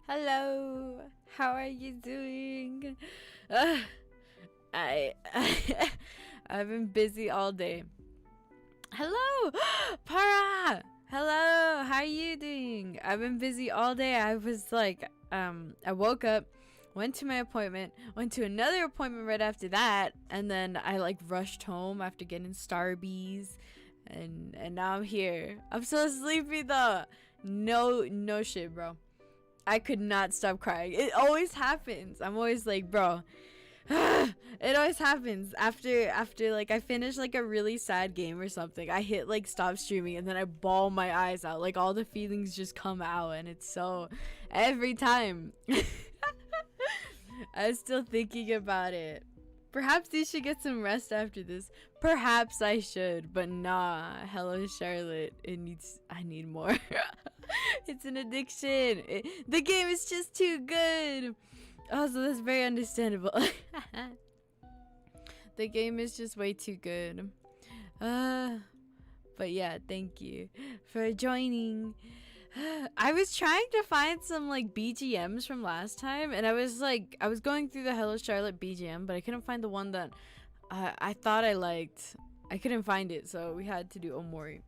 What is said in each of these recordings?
Hello, how are you doing? Uh, I I've been busy all day. Hello, Para. Hello, how are you doing? I've been busy all day. I was like, I woke up, went to my appointment, went to another appointment right after that, and then I like rushed home after getting Starbies, and now I'm here. I'm so sleepy though. No shit, bro. I could not stop crying. It always happens. I'm always like, bro. It always happens after like I finish like a really sad game or something. I hit like stop streaming and then I bawl my eyes out. Like all the feelings just come out and it's so every time. I'm still thinking about it. Perhaps you should get some rest after this. Perhaps I should, but nah. Hello, Charlotte. I need more. It's an addiction. The game is just too good. Also, that's very understandable. The game is just way too good. But yeah, thank you for joining. I was trying to find some like BGMs from last time, and I was going through the Hello Charlotte BGM, but I couldn't find the one that I thought I liked. I couldn't find it, so we had to do Omori.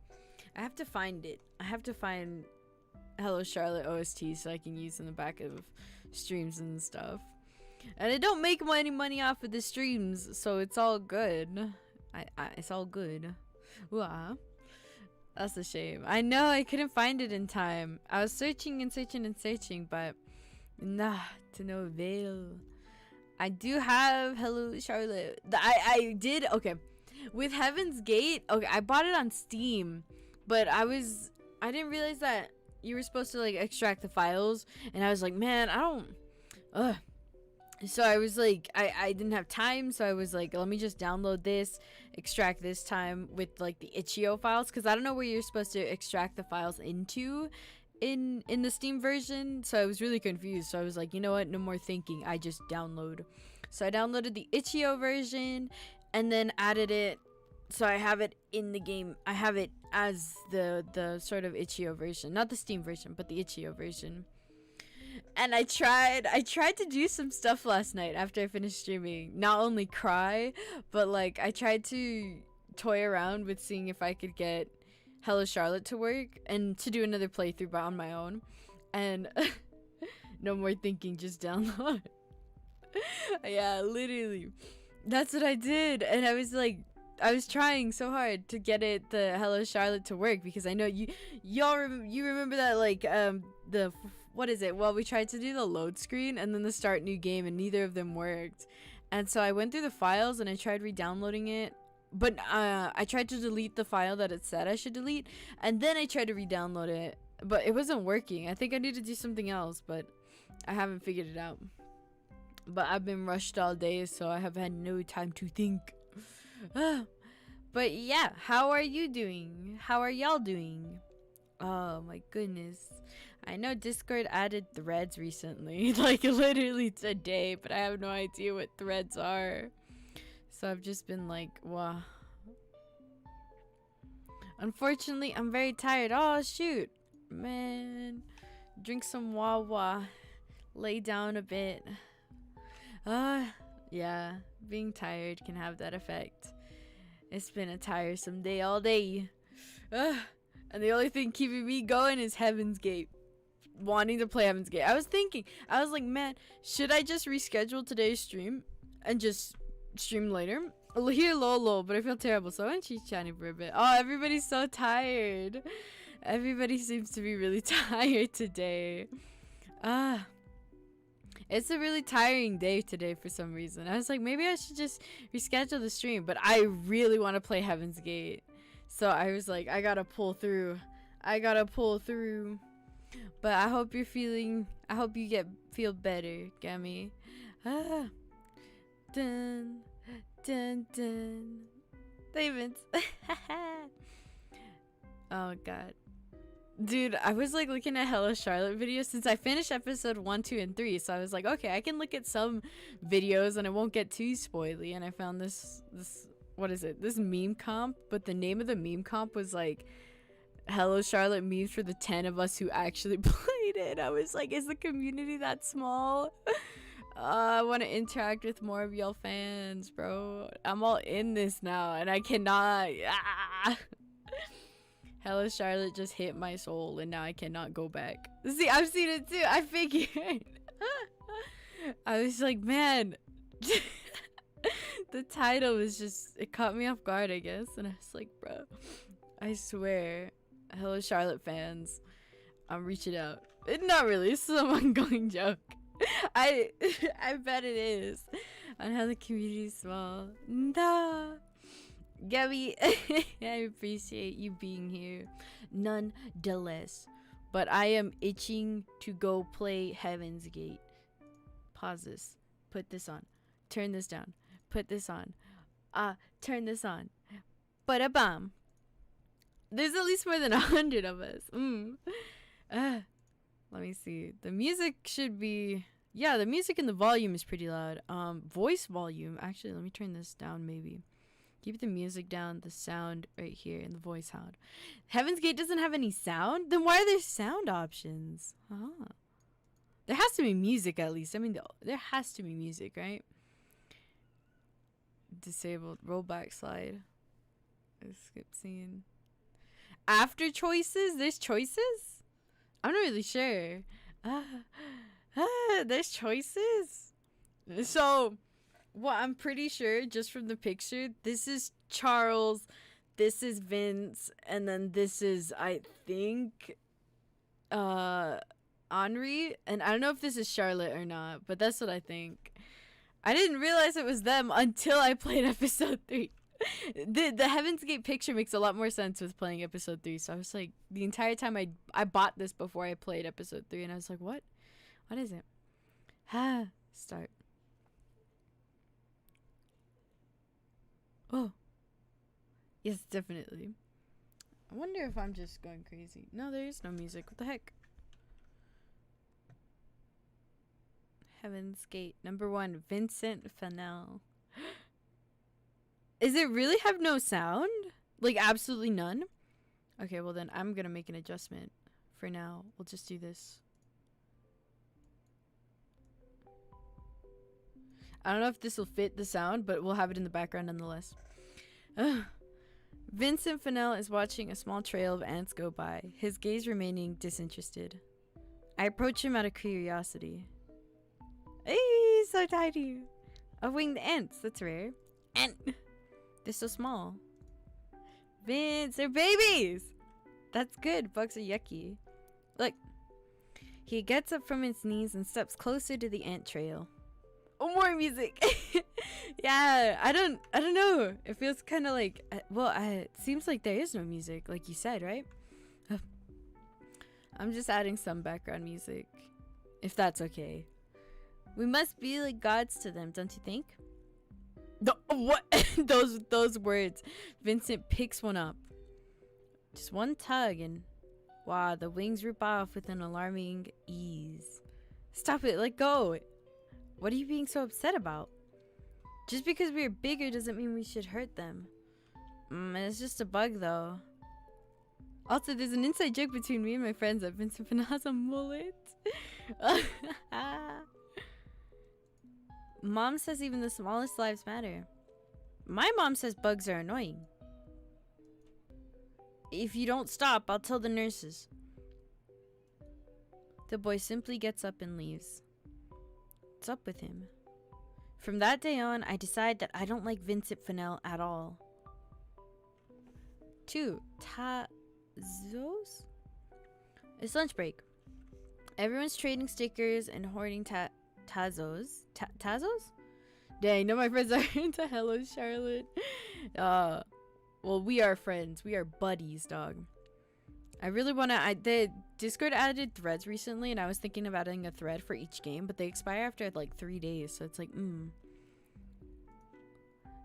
I have to find it. I have to find Hello Charlotte OST so I can use in the back of streams and stuff. And I don't make any money off of the streams, so it's all good. It's all good. Ooh-ah. That's a shame. I know I couldn't find it in time. I was searching and searching and searching, but nah, to no avail. I do have Hello Charlotte. I did, okay. With Heaven's Gate, okay, I bought it on Steam, but I didn't realize that you were supposed to like extract the files, and I was like, man, I don't, so I was like, I didn't have time, so I was like, let me just download this, extract this time with like the itch.io files, because I don't know where you're supposed to extract the files into in the Steam version, so I was really confused. So I was like, you know what, no more thinking, I just download. So I downloaded the itch.io version and then added it, so I have it in the game. I have it as the sort of itch.io version, not the Steam version, but the itch.io version. And I tried to do some stuff last night after I finished streaming. Not only cry, but like I tried to toy around with seeing if I could get Hello Charlotte to work and to do another playthrough but on my own. And no more thinking, just download. Yeah, literally. That's what I did. And I was trying so hard to get the Hello Charlotte to work, because I know you remember that like what is it? Well, we tried to do the load screen and then the start new game, and neither of them worked. And so I went through the files and I tried re-downloading it, but I tried to delete the file that it said I should delete, and then I tried to re-download it, but it wasn't working. I think I need to do something else, but I haven't figured it out. But I've been rushed all day, so I have had no time to think. But yeah, how are you doing? How are y'all doing? Oh my goodness. I know Discord added threads recently, like literally today, but I have no idea what threads are. So I've just been like, wow. Unfortunately, I'm very tired. Oh shoot, man. Drink some Wawa. Lay down a bit. Yeah, being tired can have that effect. It's been a tiresome day all day. And the only thing keeping me going is Heaven's Gate. Wanting to play Heaven's Gate. I was like, man, should I just reschedule today's stream and just stream later? Here, lol, but I feel terrible, so I'm chatting for a bit. Oh, everybody's so tired. Everybody seems to be really tired today. It's a really tiring day today for some reason. I was like, maybe I should just reschedule the stream, but I really want to play Heaven's Gate. So I was like, I gotta pull through. But I hope you feel better, Gammy. Dun, dun, dun. David. Oh god. Dude, I was like looking at Hello Charlotte videos since I finished episode 1, 2, and 3. So I was like, okay, I can look at some videos and it won't get too spoily. And I found this what is it? This meme comp, but the name of the meme comp was like Hello Charlotte memes for the 10 of us who actually played read it. I was like, is the community that small? I want to interact with more of y'all fans, bro. I'm all in this now, and I cannot. Ah! Hello Charlotte just hit my soul, and now I cannot go back. See, I've seen it too. I figured. I was like, man. The title was just, it caught me off guard, I guess. And I was like, bro, I swear. Hello Charlotte fans. I'm reaching out. Not really. This is an ongoing joke. I bet it is. On how the community is small. Nah. Gabby, I appreciate you being here. Nonetheless. But I am itching to go play Heaven's Gate. Pause this. Put this on. Turn this down. Put this on. Turn this on. Ba-da-bam. There's at least more than 100 of us. Let me see. The music should be... Yeah, the music and the volume is pretty loud. Voice volume. Actually, let me turn this down maybe. Keep the music down, the sound right here, and the voice sound. Heaven's Gate doesn't have any sound? Then why are there sound options? There has to be music at least. I mean, there has to be music, right? Disabled. Rollback slide. Skip scene. After choices? There's choices? I'm not really sure. There's choices? So... Well, I'm pretty sure just from the picture, this is Charles, this is Vince, and then this is, I think, Henri. And I don't know if this is Charlotte or not, but that's what I think. I didn't realize it was them until I played episode 3. The Heaven's Gate picture makes a lot more sense with playing episode 3. So I was like, the entire time I bought this before I played episode 3, and I was like, what? What is it? Start. Oh. Yes, definitely. I wonder if I'm just going crazy. No, there is no music. What the heck? Heaven's Gate. Number 1, Vincent Fennell. Is it really have no sound? Like, absolutely none? Okay, well then I'm gonna make an adjustment. For now, we'll just do this. I don't know if this will fit the sound, but we'll have it in the background nonetheless. Vincent Fennell is watching a small trail of ants go by, his gaze remaining disinterested. I approach him out of curiosity. Hey, so tiny. A winged ants, that's rare. Ant. They're so small. Vince, they're babies. That's good, bugs are yucky. Look. He gets up from his knees and steps closer to the ant trail. Oh, more music. Yeah, I don't know. It feels kind of like, it seems like there is no music, like you said, right? I'm just adding some background music, if that's okay. We must be like gods to them, don't you think? What? those words. Vincent picks one up. Just one tug and, wow, the wings rip off with an alarming ease. Stop it, let go. What are you being so upset about? Just because we are bigger doesn't mean we should hurt them. It's just a bug, though. Also, there's an inside joke between me and my friends that Vincent Fennell has a mullet. Mom says even the smallest lives matter. My mom says bugs are annoying. If you don't stop, I'll tell the nurses. The boy simply gets up and leaves. What's up with him? From that day on, I decide that I don't like Vincent Fennell at all. 2. Tazos? It's lunch break. Everyone's trading stickers and hoarding Tazos. Tazos? Dang, no, my friends are into Hello Charlotte. Well, we are friends. We are buddies, dog. I really want to... The Discord added threads recently, and I was thinking of adding a thread for each game, but they expire after like 3 days, so it's like,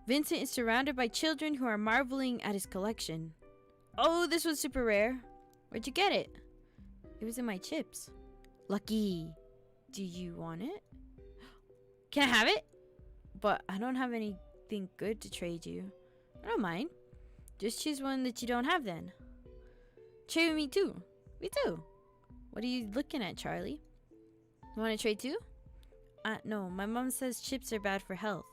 Vincent is surrounded by children who are marveling at his collection. Oh, this was super rare. Where'd you get it? It was in my chips. Lucky. Do you want it? Can I have it? But I don't have anything good to trade you. I don't mind. Just choose one that you don't have then. Trade with me too. Me too. What are you looking at, Charlie? You want to trade too? No, my mom says chips are bad for health.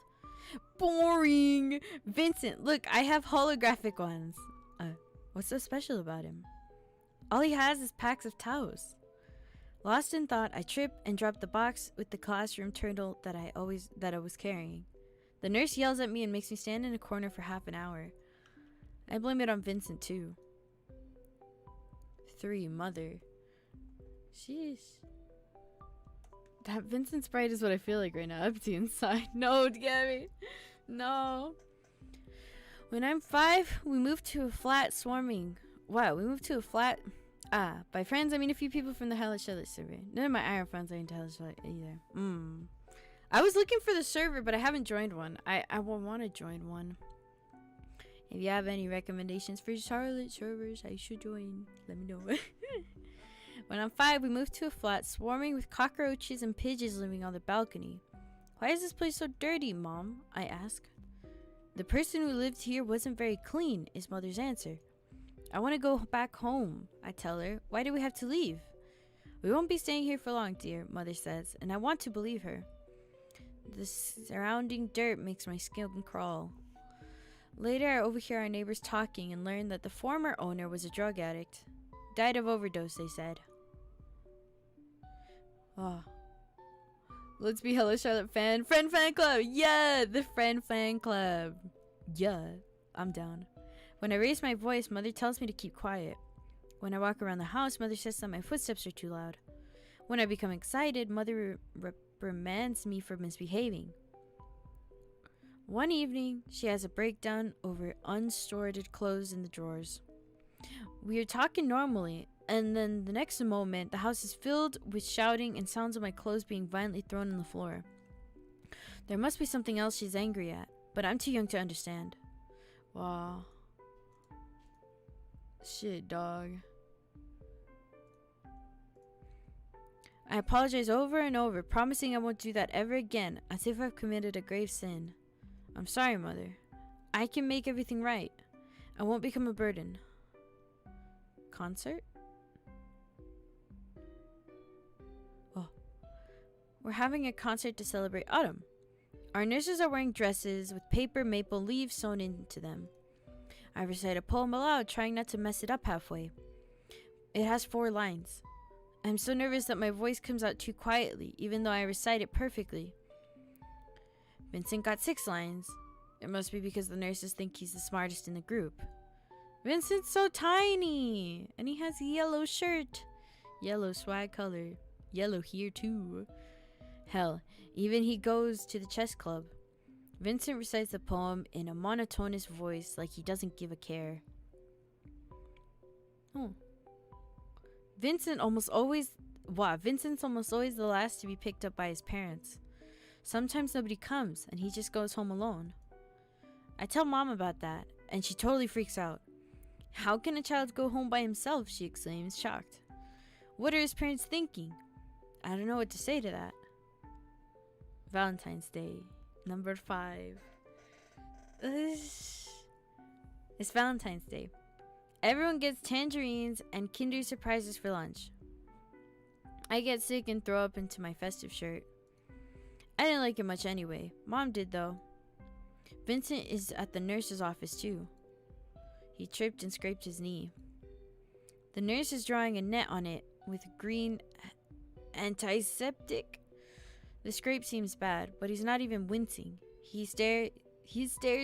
Boring! Vincent, look, I have holographic ones. What's so special about him? All he has is packs of towels. Lost in thought, I trip and drop the box with the classroom turtle that I was carrying. The nurse yells at me and makes me stand in a corner for half an hour. I blame it on Vincent too. 3. Mother. Sheesh. That Vincent sprite is what I feel like right now. Empty inside. No, Gabby. No. When I'm 5, we moved to a flat swarming. Wow, we moved to a flat. By friends, I mean a few people from the Hellish Charlotte server. None of my Iron friends are into Hellish Charlotte either. I was looking for the server, but I haven't joined one. I will want to join one. If you have any recommendations for Charlotte servers I should join, let me know. When I'm 5, we moved to a flat swarming with cockroaches and pigeons living on the balcony. Why is this place so dirty, Mom? I ask. The person who lived here wasn't very clean, is Mother's answer. I want to go back home, I tell her. Why do we have to leave? We won't be staying here for long, dear, Mother says, and I want to believe her. The surrounding dirt makes my skin crawl. Later, I overhear our neighbors talking and learn that the former owner was a drug addict. Died of overdose, they said. Oh. Let's be Hello Charlotte fan. Friend fan club! Yeah! The friend fan club. Yeah. I'm down. When I raise my voice, Mother tells me to keep quiet. When I walk around the house, Mother says that my footsteps are too loud. When I become excited, Mother reprimands me for misbehaving. One evening, she has a breakdown over unsorted clothes in the drawers. We are talking normally, and then the next moment, the house is filled with shouting and sounds of my clothes being violently thrown on the floor. There must be something else she's angry at, but I'm too young to understand. Wow. Shit, dog. I apologize over and over, promising I won't do that ever again, as if I've committed a grave sin. I'm sorry, Mother. I can make everything right. I won't become a burden. Concert? Oh. We're having a concert to celebrate autumn. Our nurses are wearing dresses with paper maple leaves sewn into them. I recite a poem aloud, trying not to mess it up halfway. It has 4 lines. I'm so nervous that my voice comes out too quietly, even though I recite it perfectly. Vincent got 6 lines. It must be because the nurses think he's the smartest in the group. Vincent's so tiny! And he has a yellow shirt. Yellow swag color. Yellow here too. Hell, even he goes to the chess club. Vincent recites the poem in a monotonous voice like he doesn't give a care. Oh. Vincent's almost always the last to be picked up by his parents. Sometimes nobody comes and he just goes home alone. I tell Mom about that and she totally freaks out. How can a child go home by himself? She exclaims, shocked. What are his parents thinking? I don't know what to say to that. Valentine's Day, number 5. It's Valentine's Day. Everyone gets tangerines and Kinder surprises for lunch. I get sick and throw up into my festive shirt. I didn't like it much anyway. Mom did though. Vincent is at the nurse's office too. He tripped and scraped his knee. The nurse is drawing a net on it with green antiseptic. The scrape seems bad, but he's not even wincing. He stares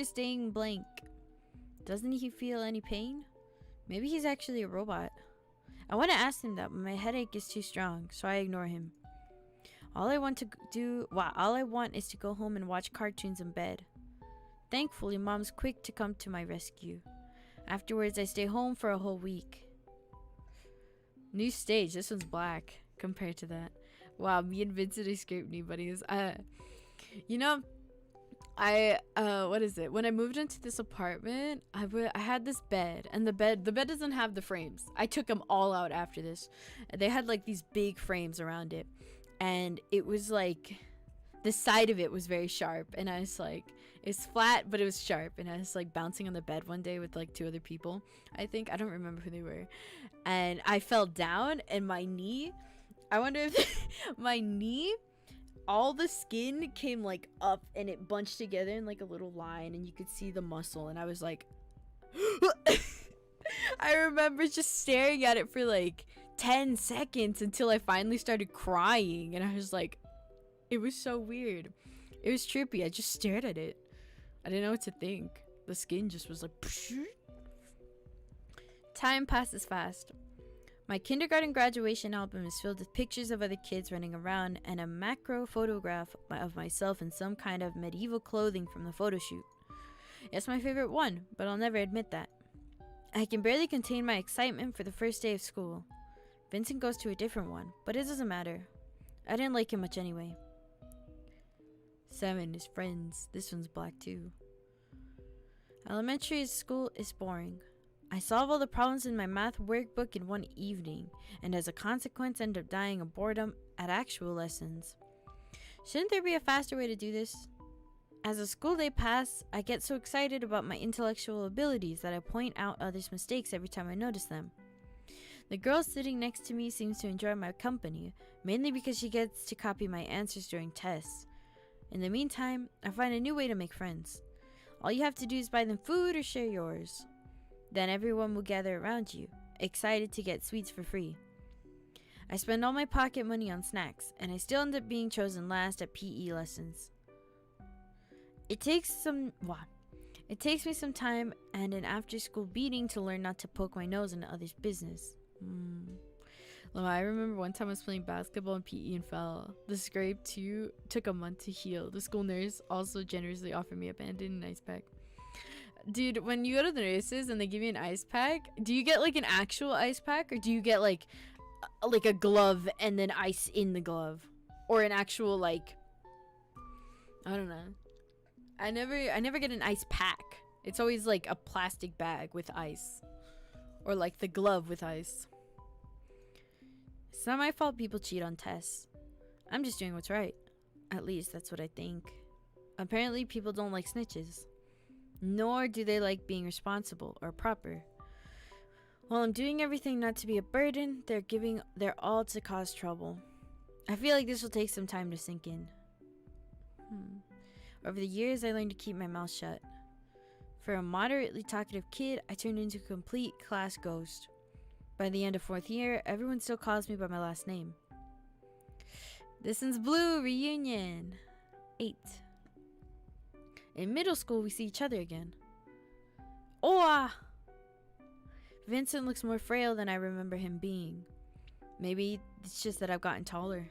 staying blank. Doesn't he feel any pain? Maybe he's actually a robot. I want to ask him that, but my headache is too strong, so I ignore him. All I want is to go home and watch cartoons in bed. Thankfully, Mom's quick to come to my rescue. Afterwards, I stay home for a whole week. New stage. This one's black compared to that. Wow, me and Vincent escaped knee buddies. What is it? When I moved into this apartment, I had this bed, and the bed doesn't have the frames. I took them all out after this. They had like these big frames around it, and it was like the side of it was very sharp, and I was like, It's flat, but it was sharp, and I was like bouncing on the bed one day with like 2 other people. I think, I don't remember who they were, and I fell down, and my knee. I wonder if my knee, all the skin came like up, and it bunched together in like a little line, and you could see the muscle, and I was like, I remember just staring at it for like 10 seconds until I finally started crying, and I was like, it was so weird. It was trippy. I just stared at it. I didn't know what to think. The skin just was like, pshh. Time passes fast. My kindergarten graduation album is filled with pictures of other kids running around and a macro photograph of myself in some kind of medieval clothing from the photo shoot. It's my favorite one, but I'll never admit that. I can barely contain my excitement for the first day of school. Vincent goes to a different one, but it doesn't matter. I didn't like him much anyway. Sam and his friends. This one's black too. Elementary school is boring. I solve all the problems in my math workbook in one evening, and as a consequence end up dying of boredom at actual lessons. Shouldn't there be a faster way to do this? As the school day passes, I get so excited about my intellectual abilities that I point out others' mistakes every time I notice them. The girl sitting next to me seems to enjoy my company, mainly because she gets to copy my answers during tests. In the meantime, I find a new way to make friends. All you have to do is buy them food or share yours. Then everyone will gather around you, excited to get sweets for free. I spend all my pocket money on snacks, and I still end up being chosen last at PE lessons. It takes me some time and an after-school beating to learn not to poke my nose into others' business. I remember one time I was playing basketball in PE and fell. The scrape too took a month to heal. The school nurse also generously offered me a band-aid and an ice pack. Dude, when you go to the nurses and they give you an ice pack, do you get like an actual ice pack, or do you get like a glove and then ice in the glove, or an actual like, I don't know. I never get an ice pack. It's always like a plastic bag with ice, or like the glove with ice. It's not my fault people cheat on tests. I'm just doing what's right. At least that's what I think. Apparently people don't like snitches. Nor do they like being responsible or proper. While I'm doing everything not to be a burden, they're giving their all to cause trouble. I feel like this will take some time to sink in. Over the years, I learned to keep my mouth shut. For a moderately talkative kid, I turned into a complete class ghost. By the end of 4th year, everyone still calls me by my last name. This one's Blue reunion. 8. In middle school, we see each other again. Oh! Vincent looks more frail than I remember him being. Maybe it's just that I've gotten taller.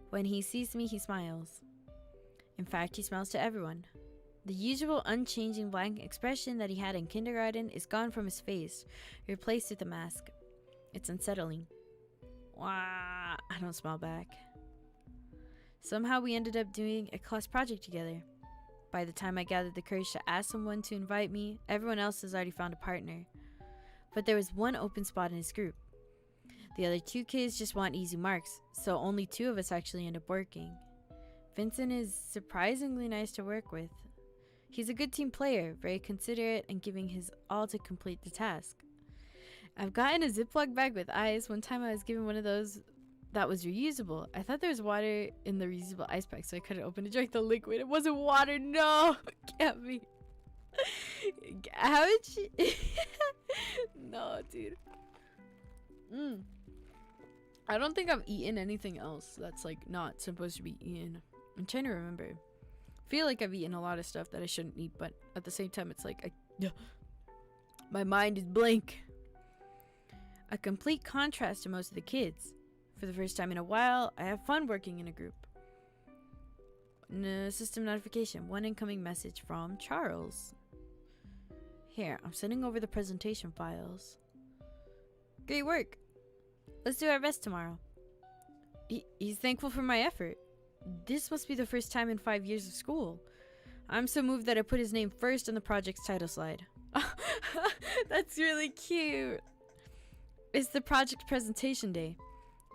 When he sees me, he smiles. In fact, he smiles to everyone. The usual unchanging blank expression that he had in kindergarten is gone from his face, replaced with a mask. It's unsettling. Wah! I don't smile back. Somehow we ended up doing a class project together. By the time I gathered the courage to ask someone to invite me, everyone else has already found a partner. But there was one open spot in his group. The other 2 kids just want easy marks, so only 2 of us actually end up working. Vincent is surprisingly nice to work with. He's a good team player, very considerate, and giving his all to complete the task. I've gotten a Ziploc bag with ice. One time I was given one of those that was reusable. I thought there was water in the reusable ice pack, so I cut it open to drink the liquid. It wasn't water. No, can't be. How did she? No, dude. I don't think I've eaten anything else that's like not supposed to be eaten. I'm trying to remember. I feel like I've eaten a lot of stuff that I shouldn't eat, but at the same time, it's like my mind is blank. A complete contrast to most of the kids. For the first time in a while, I have fun working in a group. System notification. One incoming message from Charles. Here, I'm sending over the presentation files. Great work. Let's do our best tomorrow. He's thankful for my effort. This must be the first time in 5 years of school. I'm so moved that I put his name first on the project's title slide. That's really cute. It's the project presentation day.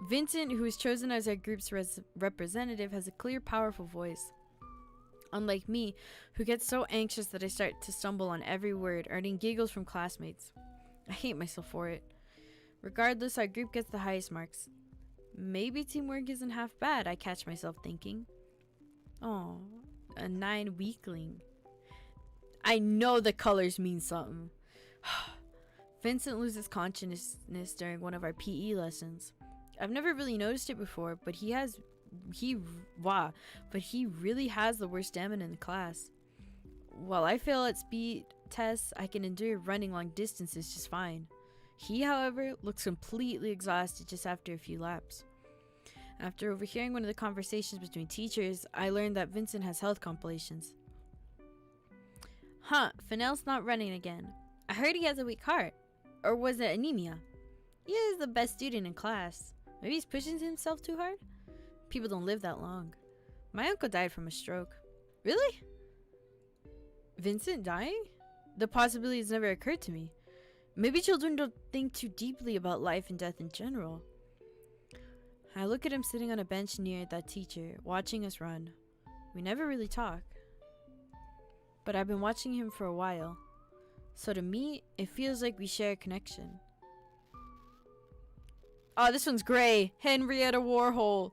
Vincent, who was chosen as our group's representative, has a clear, powerful voice. Unlike me, who gets so anxious that I start to stumble on every word, earning giggles from classmates. I hate myself for it. Regardless, our group gets the highest marks. Maybe teamwork isn't half bad, I catch myself thinking. Oh, a 9 weakling. I know the colors mean something. Vincent loses consciousness during one of our PE lessons. I've never really noticed it before, but he really has the worst stamina in the class. While I fail at speed tests, I can endure running long distances just fine. He, however, looks completely exhausted just after a few laps. After overhearing one of the conversations between teachers, I learned that Vincent has health complications. Huh, Fennell's not running again. I heard he has a weak heart. Or was it anemia? He is the best student in class. Maybe he's pushing himself too hard? People don't live that long. My uncle died from a stroke. Really? Vincent dying? The possibility has never occurred to me. Maybe children don't think too deeply about life and death in general. I look at him sitting on a bench near that teacher, watching us run. We never really talk. But I've been watching him for a while. So to me, it feels like we share a connection. Oh, this one's gray. Henrietta Warhol.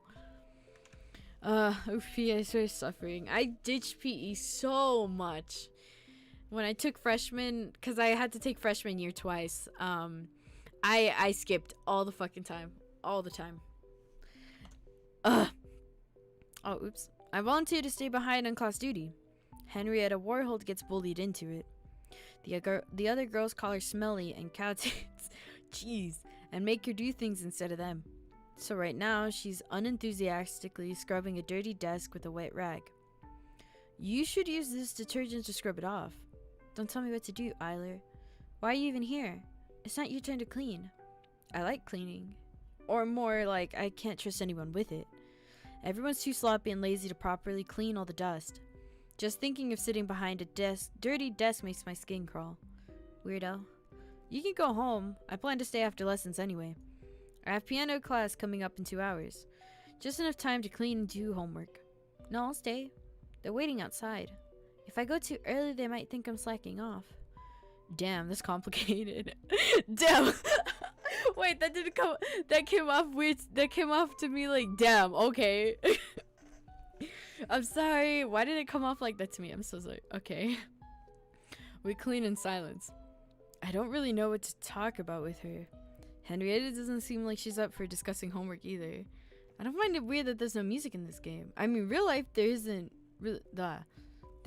OAKY I started suffering. I ditched PE so much. When I took freshman, because I had to take freshman year twice, I skipped all the fucking time. All the time. Oh, oops. I volunteered to stay behind on class duty. Henrietta Warhol gets bullied into it. The other girls call her smelly and cow tits. Jeez. And make her do things instead of them. So right now, she's unenthusiastically scrubbing a dirty desk with a wet rag. You should use this detergent to scrub it off. Don't tell me what to do, Eiler. Why are you even here? It's not your turn to clean. I like cleaning. Or more like, I can't trust anyone with it. Everyone's too sloppy and lazy to properly clean all the dust. Just thinking of sitting behind a dirty desk makes my skin crawl. Weirdo. You can go home. I plan to stay after lessons anyway. I have piano class coming up in 2 hours. Just enough time to clean and do homework. No, I'll stay. They're waiting outside. If I go too early, they might think I'm slacking off. Damn, that's complicated. Damn. Wait, that came off weird. That came off to me like, damn, okay. I'm sorry. Why did it come off like that to me? I'm so sorry. Okay. We clean in silence. I don't really know what to talk about with her. Henrietta doesn't seem like she's up for discussing homework either. I don't find it weird that there's no music in this game. I mean, real life, there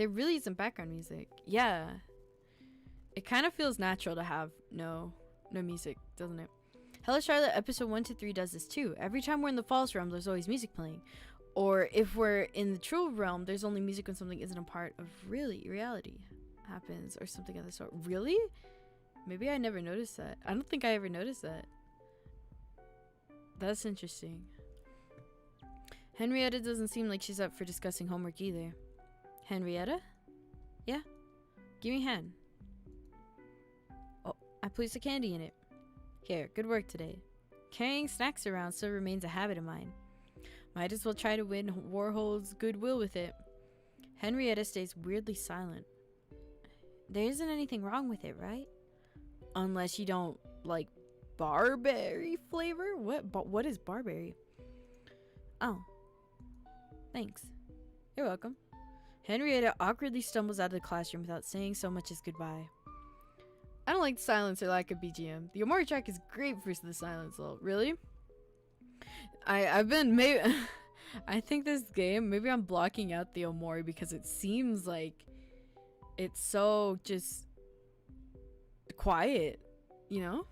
really isn't background music. Yeah. It kind of feels natural to have no music, doesn't it? Hello Charlotte episode 1 to 3 does this too. Every time we're in the false realm, there's always music playing. Or if we're in the true realm, there's only music when something isn't a part of reality happens or something of the sort. Really? Maybe I never noticed that. I don't think I ever noticed that. That's interesting. Henrietta doesn't seem like she's up for discussing homework either. Henrietta? Yeah? Give me a hand. Oh, I placed a candy in it. Here, good work today. Carrying snacks around still remains a habit of mine. Might as well try to win Warhol's goodwill with it. Henrietta stays weirdly silent. There isn't anything wrong with it, right? Unless you don't like barberry flavor? What is barberry? Oh. Thanks. You're welcome. Henrietta awkwardly stumbles out of the classroom without saying so much as goodbye. I don't like the silence or lack of BGM. The Omori track is great for the silence though. Really? I think this game, maybe I'm blocking out the Omori because it seems like it's so just quiet, you know?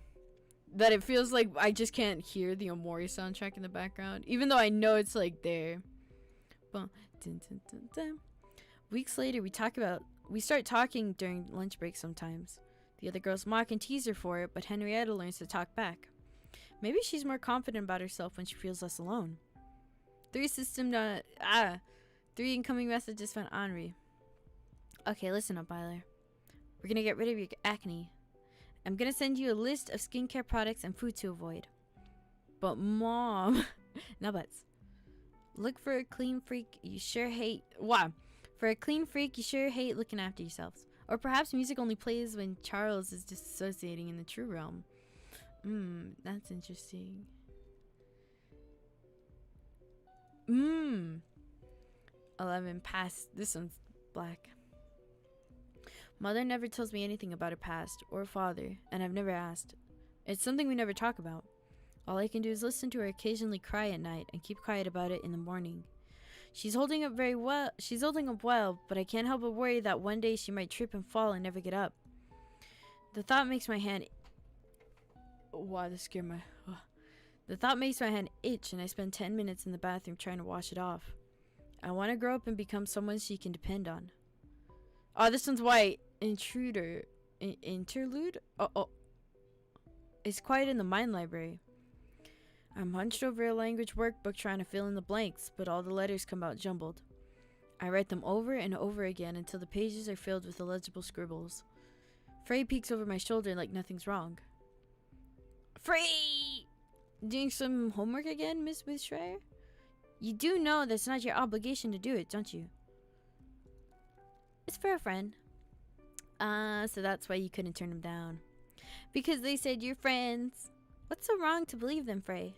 That it feels like I just can't hear the Omori soundtrack in the background, even though I know it's like there. Weeks later, we start talking during lunch break sometimes. The other girls mock and tease her for it, but Henrietta learns to talk back. Maybe she's more confident about herself when she feels less alone. 3 incoming messages from Henri. Okay, listen up, Eiler. We're gonna get rid of your acne. I'm gonna send you a list of skincare products and food to avoid. But Mom... no buts. Look for a clean freak you sure hate... Wow. For a clean freak, you sure hate looking after yourselves. Or perhaps music only plays when Charles is disassociating in the true realm. That's interesting. 11 past. This one's black. Mother never tells me anything about her past or father, and I've never asked. It's something we never talk about. All I can do is listen to her occasionally cry at night and keep quiet about it in the morning. She's holding up well, but I can't help but worry that one day she might trip and fall and never get up. The thought makes my hand... Wow, this scared my... The thought makes my hand itch, and I spend 10 minutes in the bathroom trying to wash it off. I want to grow up and become someone she can depend on. Oh, this one's white. Intruder. Interlude? Oh. It's quiet in the mind library. I'm hunched over a language workbook trying to fill in the blanks, but all the letters come out jumbled. I write them over and over again until the pages are filled with illegible scribbles. Frey peeks over my shoulder like nothing's wrong. Frey! Doing some homework again, Miss Withshire? You do know that's not your obligation to do it, don't you? It's for a friend. So that's why you couldn't turn them down. Because they said you're friends. What's so wrong to believe them, Frey?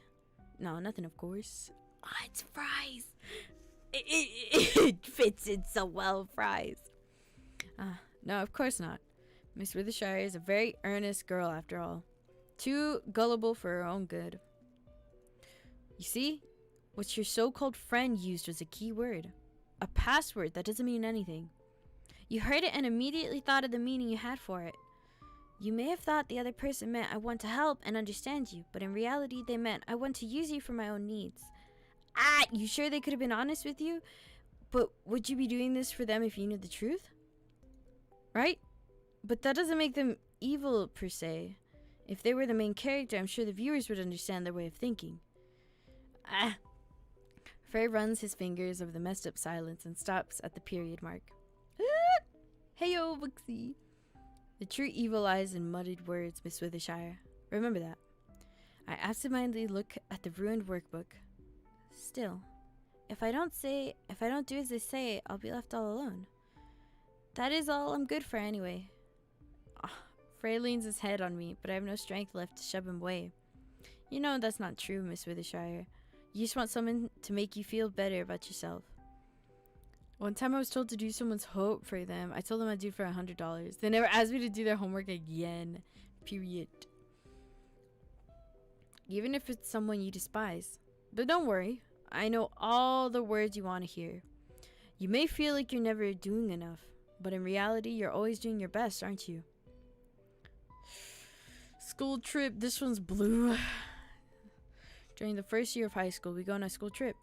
No, nothing, of course. Oh, it's fries. It fits in so well, fries. No, of course not. Miss Withershire is a very earnest girl, after all. Too gullible for her own good. You see? What your so-called friend used was a key word. A password that doesn't mean anything. You heard it and immediately thought of the meaning you had for it. You may have thought the other person meant I want to help and understand you, but in reality they meant I want to use you for my own needs. You sure they could have been honest with you? But would you be doing this for them if you knew the truth? Right? But that doesn't make them evil, per se. If they were the main character, I'm sure the viewers would understand their way of thinking. Frey runs his fingers over the messed up silence and stops at the period mark. Heyo, Buxy. The true evil lies in muddied words, Miss Withershire. Remember that. I absentmindedly look at the ruined workbook. Still, if I don't do as they say, I'll be left all alone. That is all I'm good for anyway. Frey leans his head on me, but I have no strength left to shove him away. You know that's not true, Miss Withershire. You just want someone to make you feel better about yourself. One time I was told to do someone's hope for them. I told them I'd do it for $100. They never asked me to do their homework again. Period. Even if it's someone you despise. But don't worry. I know all the words you want to hear. You may feel like you're never doing enough, but in reality, you're always doing your best, aren't you? School trip. This one's blue. During the first year of high school, we go on a school trip.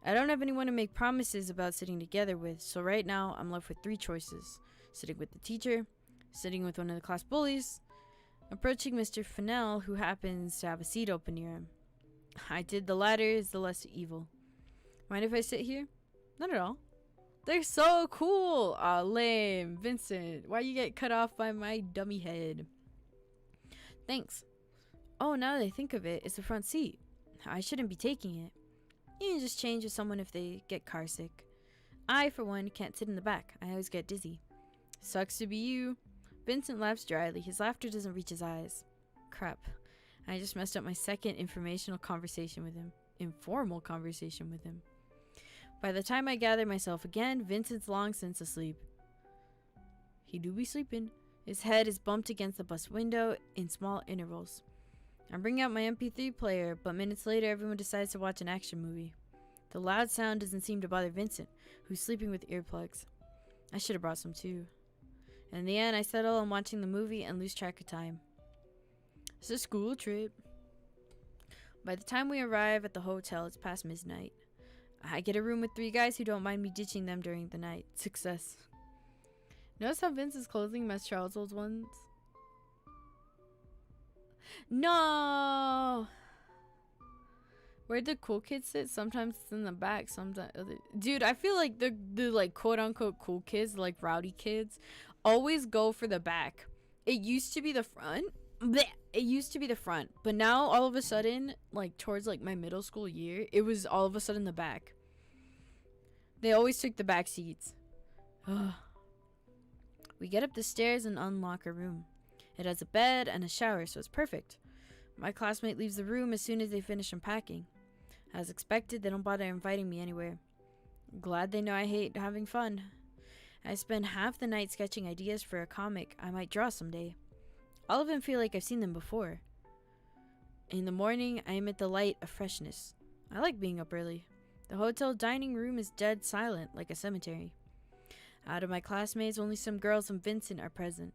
I don't have anyone to make promises about sitting together with, so right now I'm left with 3 choices. Sitting with the teacher, sitting with one of the class bullies, approaching Mr. Fennell, who happens to have a seat open near him. I did the latter is the less evil. Mind if I sit here? Not at all. They're so cool! Aw, lame. Vincent, why you get cut off by my dummy head? Thanks. Oh, now that I think of it, it's the front seat. I shouldn't be taking it. You can just change with someone if they get car sick. I, for one, can't sit in the back. I always get dizzy. Sucks to be you. Vincent laughs dryly. His laughter doesn't reach his eyes. Crap. I just messed up my second informal conversation with him. By the time I gather myself again, Vincent's long since asleep. He do be sleeping. His head is bumped against the bus window in small intervals. I bring out my MP3 player, but minutes later everyone decides to watch an action movie. The loud sound doesn't seem to bother Vincent, who's sleeping with earplugs. I should have brought some too. In the end, I settle on watching the movie and lose track of time. It's a school trip. By the time we arrive at the hotel, it's past midnight. I get a room with 3 guys who don't mind me ditching them during the night. Success. Notice how Vince's clothing matches Charles' old ones? No! Where'd the cool kids sit? Sometimes it's in the back, sometimes dude, I feel like the like quote unquote cool kids, like rowdy kids, always go for the back. It used to be the front. Blech. It used to be the front, but now all of a sudden, like towards like my middle school year, it was all of a sudden the back. They always took the back seats. We get up the stairs and unlock our room. It has a bed and a shower, so it's perfect. My classmate leaves the room as soon as they finish unpacking. As expected, they don't bother inviting me anywhere. Glad they know I hate having fun. I spend half the night sketching ideas for a comic I might draw someday. All of them feel like I've seen them before. In the morning, I emit the light of freshness. I like being up early. The hotel dining room is dead silent, like a cemetery. Out of my classmates, only some girls and Vincent are present.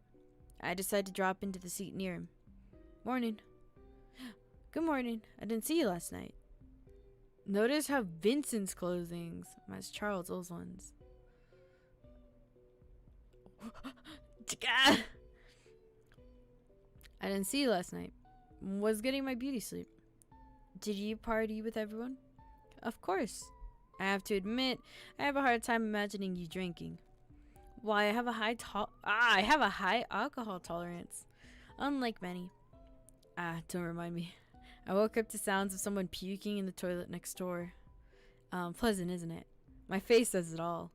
I decide to drop into the seat near him. Morning. Good morning. I didn't see you last night. Notice how Vincent's clothing match Charles's ones. I didn't see you last night. Was getting my beauty sleep. Did you party with everyone? Of course. I have to admit, I have a hard time imagining you drinking. Why, I have a high alcohol tolerance. Unlike many. Don't remind me. I woke up to sounds of someone puking in the toilet next door. Pleasant, isn't it? My face says it all.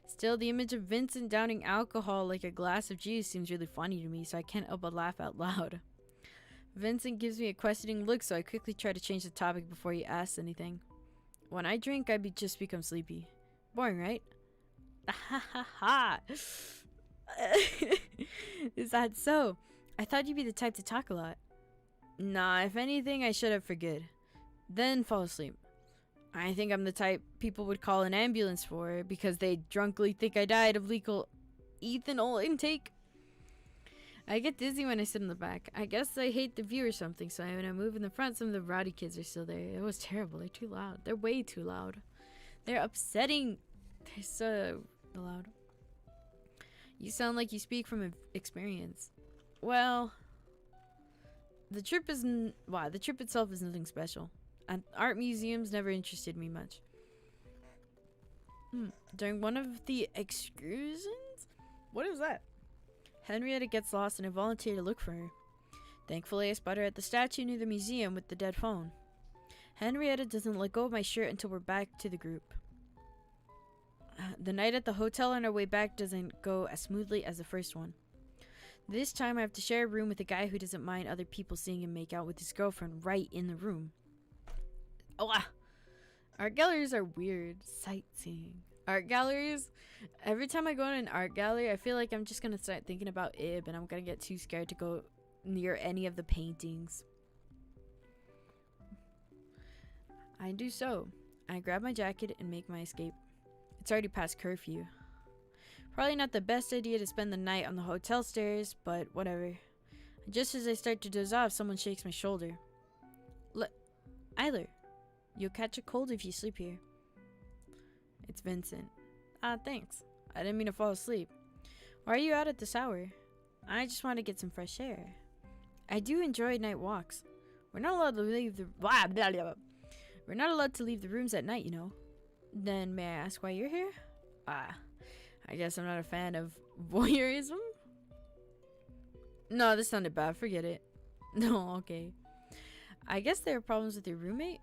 Still, the image of Vincent downing alcohol like a glass of juice seems really funny to me, so I can't help but laugh out loud. Vincent gives me a questioning look, so I quickly try to change the topic before he asks anything. When I drink, just become sleepy. Boring, right? Ha ha ha. Is that so? I thought you'd be the type to talk a lot. Nah, if anything, I shut up for good. Then fall asleep. I think I'm the type people would call an ambulance for because they drunkenly think I died of lethal ethanol intake. I get dizzy when I sit in the back. I guess I hate the view or something, so when I move in the front, some of the rowdy kids are still there. It was terrible. They're too loud. They're way too loud. They're upsetting. They're so loud. You sound like you speak from experience. Well, the trip itself is nothing special. And art museums never interested me much. During one of the excursions? What is that? Henrietta gets lost and I volunteer to look for her. Thankfully, I spot her at the statue near the museum with the dead phone. Henrietta doesn't let go of my shirt until we're back to the group. The night at the hotel on our way back doesn't go as smoothly as the first one. This time I have to share a room with a guy who doesn't mind other people seeing him make out with his girlfriend right in the room. Art galleries are weird. Sightseeing. Art galleries? Every time I go in an art gallery, I feel like I'm just going to start thinking about Ib and I'm going to get too scared to go near any of the paintings. I do so. I grab my jacket and make my escape. It's already past curfew. Probably not the best idea to spend the night on the hotel stairs, but whatever. Just as I start to doze off, someone shakes my shoulder. Eiler, you'll catch a cold if you sleep here. It's Vincent. Thanks. I didn't mean to fall asleep. Why are you out at this hour? I just want to get some fresh air. I do enjoy night walks. We're not allowed to leave the We're not allowed to leave the rooms at night, you know. Then may I ask why you're here? I guess I'm not a fan of voyeurism. No, this sounded bad. Forget it. No, okay. I guess there are problems with your roommate?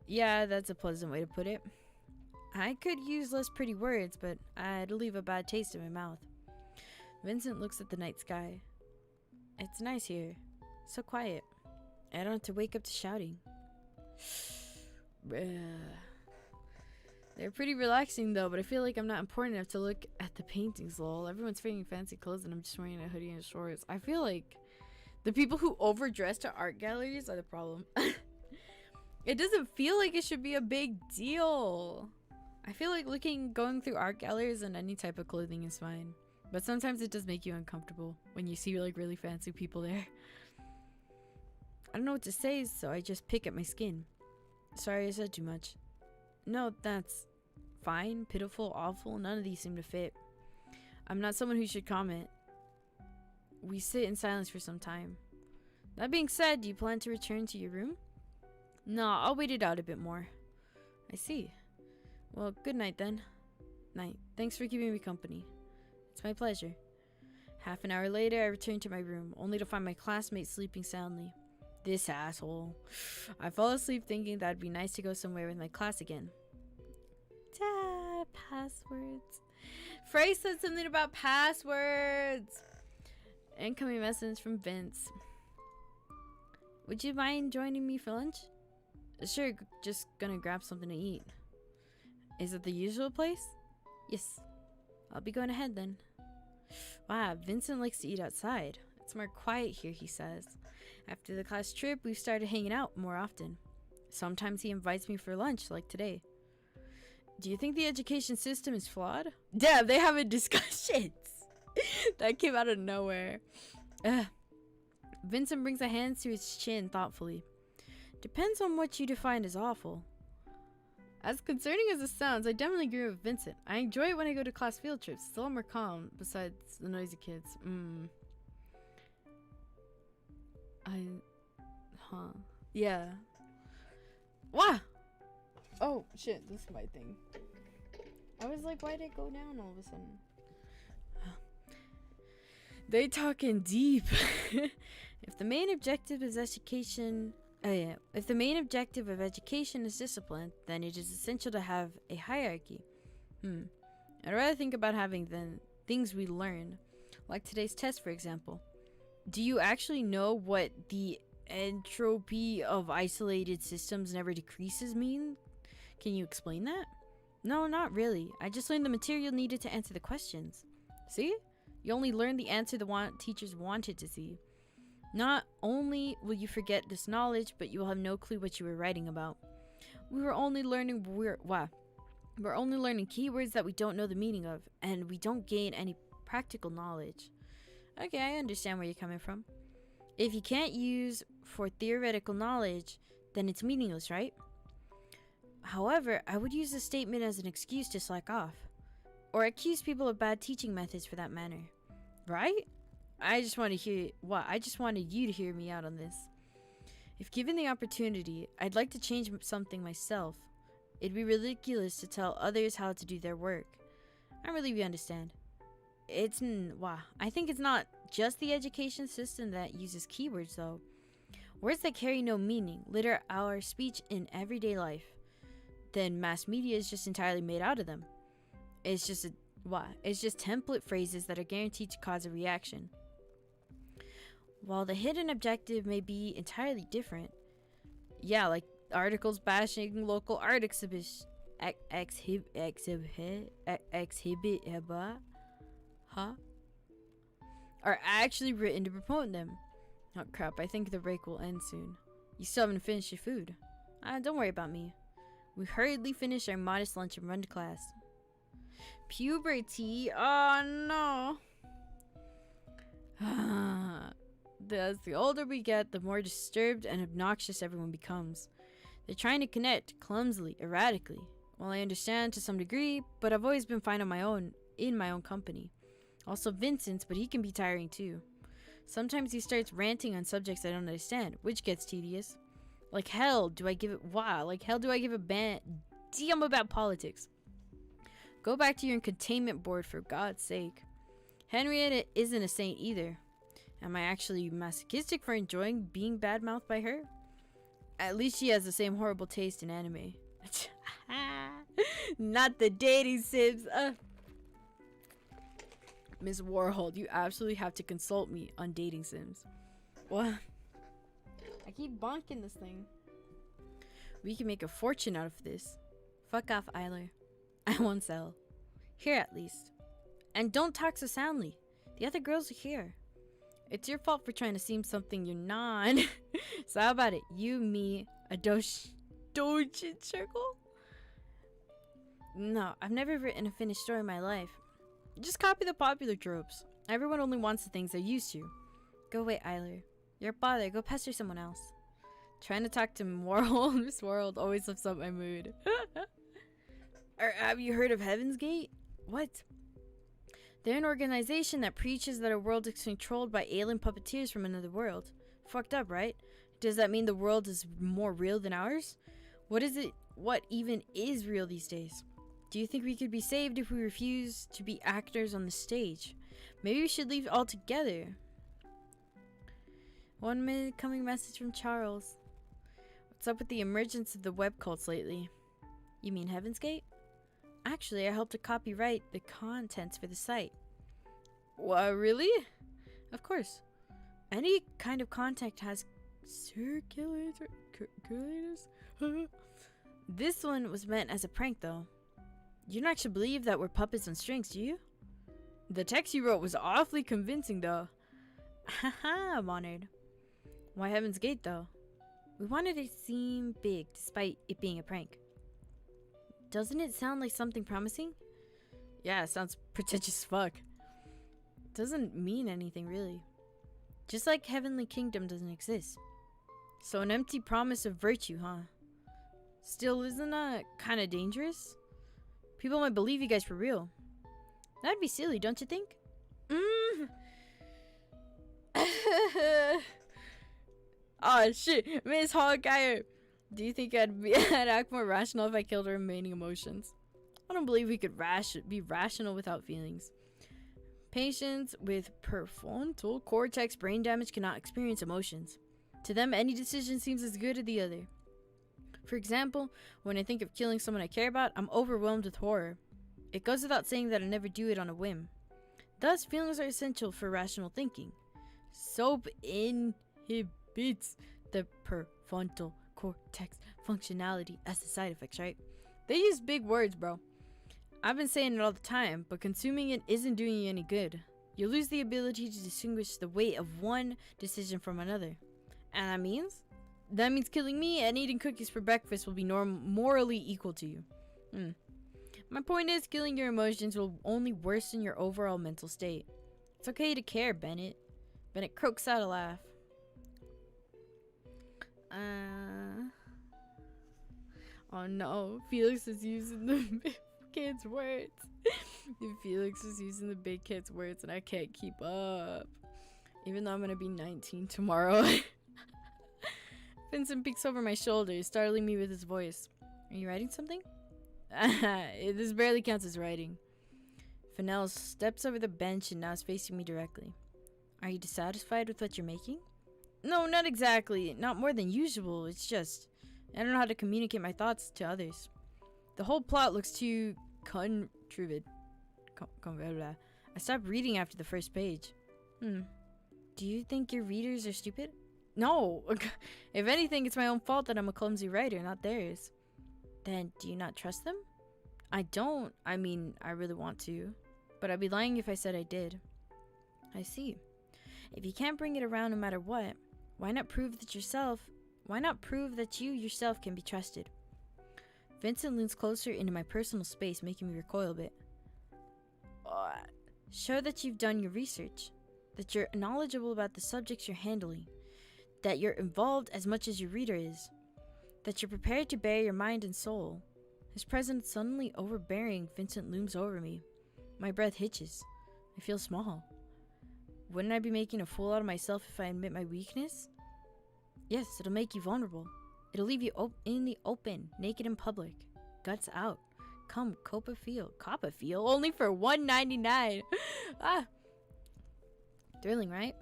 Yeah, that's a pleasant way to put it. I could use less pretty words, but I'd leave a bad taste in my mouth. Vincent looks at the night sky. It's nice here. So quiet. I don't have to wake up to shouting. They're pretty relaxing though, but I feel like I'm not important enough to look at the paintings, lol. Everyone's wearing fancy clothes and I'm just wearing a hoodie and shorts. I feel like the people who overdress to art galleries are the problem. It doesn't feel like it should be a big deal. I feel like going through art galleries in any type of clothing is fine. But sometimes it does make you uncomfortable when you see like really fancy people there. I don't know what to say, so I just pick at my skin. Sorry I said too much. No, that's fine, pitiful, awful. None of these seem to fit. I'm not someone who should comment. We sit in silence for some time. That being said, do you plan to return to your room? No, I'll wait it out a bit more. I see. Well, good night then. Night. Thanks for keeping me company. It's my pleasure. Half an hour later, I return to my room, only to find my classmate sleeping soundly. This asshole. I fall asleep thinking that it'd be nice to go somewhere with my class again. Passwords. Frey said something about passwords. Incoming message from Vince. Would you mind joining me for lunch? Sure, just gonna grab something to eat. Is it the usual place? Yes. I'll be going ahead then. Wow, Vincent likes to eat outside. It's more quiet here, he says. After the class trip, we've started hanging out more often. Sometimes he invites me for lunch, like today. Do you think the education system is flawed? Damn, they having discussions. That came out of nowhere. Vincent brings a hand to his chin thoughtfully. Depends on what you define as awful. As concerning as it sounds, I definitely agree with Vincent. I enjoy it when I go to class field trips. It's a lot more calm, besides the noisy kids. Yeah. Wow! Oh, shit, this is my thing. I was like, why did it go down all of a sudden? They talking deep. If the main objective is education... If the main objective of education is discipline, then it is essential to have a hierarchy. I'd rather think about having the things we learn. Like today's test, for example. Do you actually know what the entropy of isolated systems never decreases mean? Can you explain that? No, not really. I just learned the material needed to answer the questions. See? You only learned the answer the teachers wanted to see. Not only will you forget this knowledge, but you will have no clue what you were writing about. We're only learning keywords that we don't know the meaning of, and we don't gain any practical knowledge. Okay, I understand where you're coming from. If you can't use for theoretical knowledge, then it's meaningless, right? However, I would use this statement as an excuse to slack off. Or accuse people of bad teaching methods for that matter. Right? I just wanted you to hear me out on this. If given the opportunity, I'd like to change something myself. It'd be ridiculous to tell others how to do their work. I really understand. I think it's not just the education system that uses keywords though. Words that carry no meaning litter our speech in everyday life. Then mass media is just entirely made out of them. It's just template phrases that are guaranteed to cause a reaction. While the hidden objective may be entirely different. Yeah, like articles bashing local art exhibit are actually written to promote them. Oh crap, I think the break will end soon. You still haven't finished your food. Don't worry about me. We hurriedly finish our modest lunch and run to class. Puberty? Oh no. As the older we get, the more disturbed and obnoxious everyone becomes. They're trying to connect clumsily, erratically. Well, I understand to some degree, but I've always been fine on my own, in my own company. Also Vincent's, but he can be tiring too. Sometimes he starts ranting on subjects I don't understand, which gets tedious. Like hell do I give a damn about politics. Go back to your containment board for God's sake. Henrietta isn't a saint either. Am I actually masochistic for enjoying being badmouthed by her? At least she has the same horrible taste in anime. Not the dating sims. Miss Warhol, you absolutely have to consult me on dating sims. What? I keep bonking this thing. We can make a fortune out of this. Fuck off, Eiler. I won't sell. Here at least. And don't talk so soundly. The other girls are here. It's your fault for trying to seem something you're not. So how about it? You, me, a Dojin circle? No, I've never written a finished story in my life. Just copy the popular tropes. Everyone only wants the things they're used to. Go away, Eiler. You're a bother. Go pester someone else. Trying to talk to Moral in this world always lifts up my mood. Or have you heard of Heaven's Gate? What? They're an organization that preaches that our world is controlled by alien puppeteers from another world. Fucked up, right? Does that mean the world is more real than ours? What is it? What even is real these days? Do you think we could be saved if we refuse to be actors on the stage? Maybe we should leave altogether. 1 minute coming message from Charles. What's up with the emergence of the web cults lately? You mean Heaven's Gate? Actually, I helped to copyright the contents for the site. What, really? Of course. Any kind of content has circulators. This one was meant as a prank, though. You don't actually believe that we're puppets on strings, do you? The text you wrote was awfully convincing, though. Haha, I'm honored. Why Heaven's Gate, though? We wanted it to seem big, despite it being a prank. Doesn't it sound like something promising? Yeah, it sounds pretentious as fuck. Doesn't mean anything, really. Just like Heavenly Kingdom doesn't exist. So an empty promise of virtue, huh? Still, isn't that kind of dangerous? People might believe you guys for real. That'd be silly, don't you think? Oh shit, Miss Hawkeye. Do you think I'd act more rational if I killed her remaining emotions? I don't believe we could be rational without feelings. Patients with prefrontal cortex brain damage cannot experience emotions. To them, any decision seems as good as the other. For example, when I think of killing someone I care about, I'm overwhelmed with horror. It goes without saying that I never do it on a whim. Thus, feelings are essential for rational thinking. Soap inhibits the prefrontal cortex functionality as the side effects, right? They use big words, bro. I've been saying it all the time, but consuming it isn't doing you any good. You lose the ability to distinguish the weight of one decision from another. And that means killing me and eating cookies for breakfast will be morally equal to you. My point is, killing your emotions will only worsen your overall mental state. It's okay to care, Bennett. Bennett croaks out a laugh. Oh no, Felix is using the big kid's words. Felix is using the big kid's words and I can't keep up. Even though I'm gonna be 19 tomorrow. Vincent peeks over my shoulder, startling me with his voice. Are you writing something? This barely counts as writing. Fennell steps over the bench and now is facing me directly. Are you dissatisfied with what you're making? No, not exactly. Not more than usual. It's just, I don't know how to communicate my thoughts to others. The whole plot looks too contrived. I stopped reading after the first page. Do you think your readers are stupid? No. If anything, it's my own fault that I'm a clumsy writer, not theirs. Then, do you not trust them? I don't. I mean, I really want to. But I'd be lying if I said I did. I see. If you can't bring it around no matter what, why not prove that you yourself can be trusted? Vincent leans closer into my personal space, making me recoil a bit. Show that you've done your research, that you're knowledgeable about the subjects you're handling, that you're involved as much as your reader is, that you're prepared to bare your mind and soul. His presence suddenly overbearing, Vincent looms over me. My breath hitches. I feel small. Wouldn't I be making a fool out of myself if I admit my weakness? Yes, it'll make you vulnerable. It'll leave you in the open, naked in public. Guts out. Come, Copperfield. Copperfield? Only for $1.99. Thrilling, right?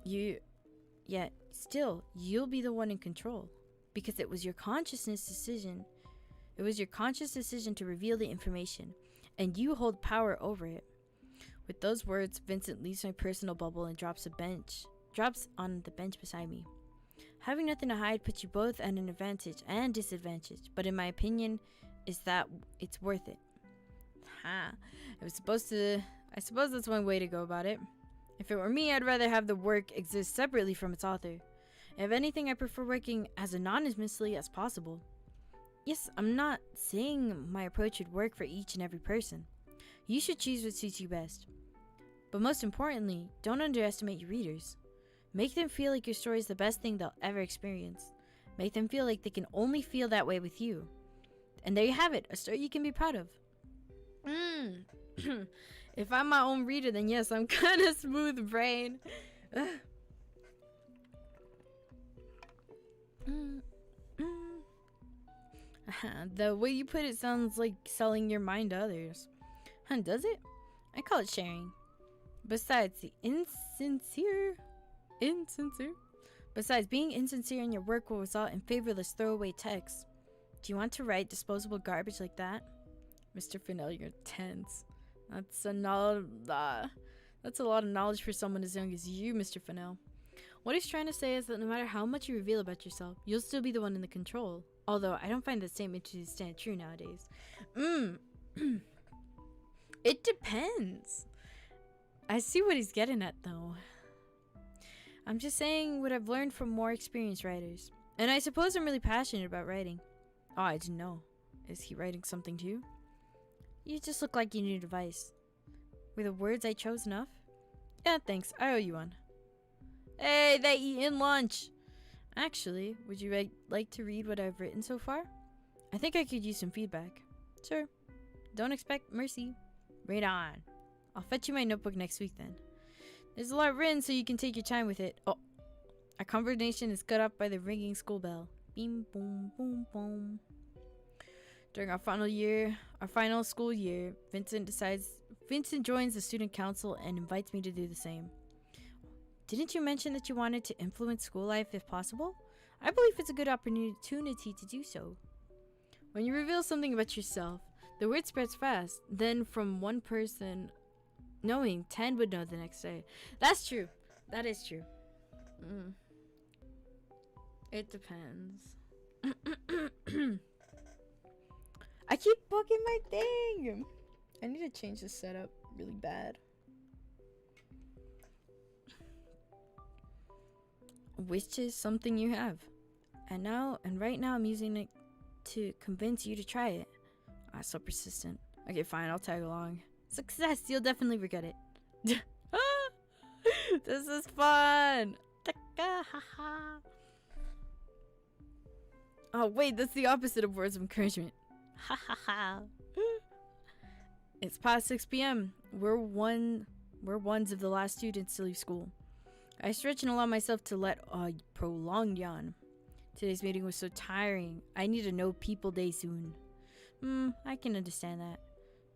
Yet, still, you'll be the one in control. Because it was your conscious decision to reveal the information, and you hold power over it. With those words, Vincent leaves my personal bubble and drops on the bench beside me. Having nothing to hide puts you both at an advantage and disadvantage, but in my opinion, is that it's worth it. I suppose that's one way to go about it. If it were me, I'd rather have the work exist separately from its author. If anything, I prefer working as anonymously as possible. Yes, I'm not saying my approach would work for each and every person. You should choose what suits you best. But most importantly, don't underestimate your readers. Make them feel like your story is the best thing they'll ever experience. Make them feel like they can only feel that way with you. And there you have it, a story you can be proud of. If I'm my own reader, then yes, I'm kind of smooth brain. The way you put it sounds like selling your mind to others. Does it? I call it sharing. Besides being insincere in your work will result in favoreless throwaway texts. Do you want to write disposable garbage like that? Mr. Fennell, you're tense. That's a that's a lot of knowledge for someone as young as you, Mr. Fennell. What he's trying to say is that no matter how much you reveal about yourself, you'll still be the one in the control. Although I don't find that statement to stand true nowadays. It depends. I see what he's getting at, though. I'm just saying what I've learned from more experienced writers. And I suppose I'm really passionate about writing. Oh, I didn't know. Is he writing something too? You just look like you need advice. Were the words I chose enough? Yeah, thanks. I owe you one. Hey, they eating lunch! Actually, would you like to read what I've written so far? I think I could use some feedback. Sure. Don't expect mercy. Read on. I'll fetch you my notebook next week then. There's a lot written so you can take your time with it. Oh, our conversation is cut off by the ringing school bell. Beam, boom, boom, boom. During our final school year, Vincent joins the student council and invites me to do the same. Didn't you mention that you wanted to influence school life if possible? I believe it's a good opportunity to do so. When you reveal something about yourself, the word spreads fast. Then from one person knowing, 10 would know the next day. That's true. That is true. It depends. I keep bugging my thing. I need to change the setup really bad. Which is something you have. And right now I'm using it to convince you to try it. So persistent. Okay, fine, I'll tag along. Success! You'll definitely regret it. This is fun! Oh wait, that's the opposite of words of encouragement. Ha ha ha. It's past 6 p.m. We're ones of the last students to leave school. I stretch and allow myself to let a prolonged yawn. Today's meeting was so tiring. I need a no people day soon. I can understand that.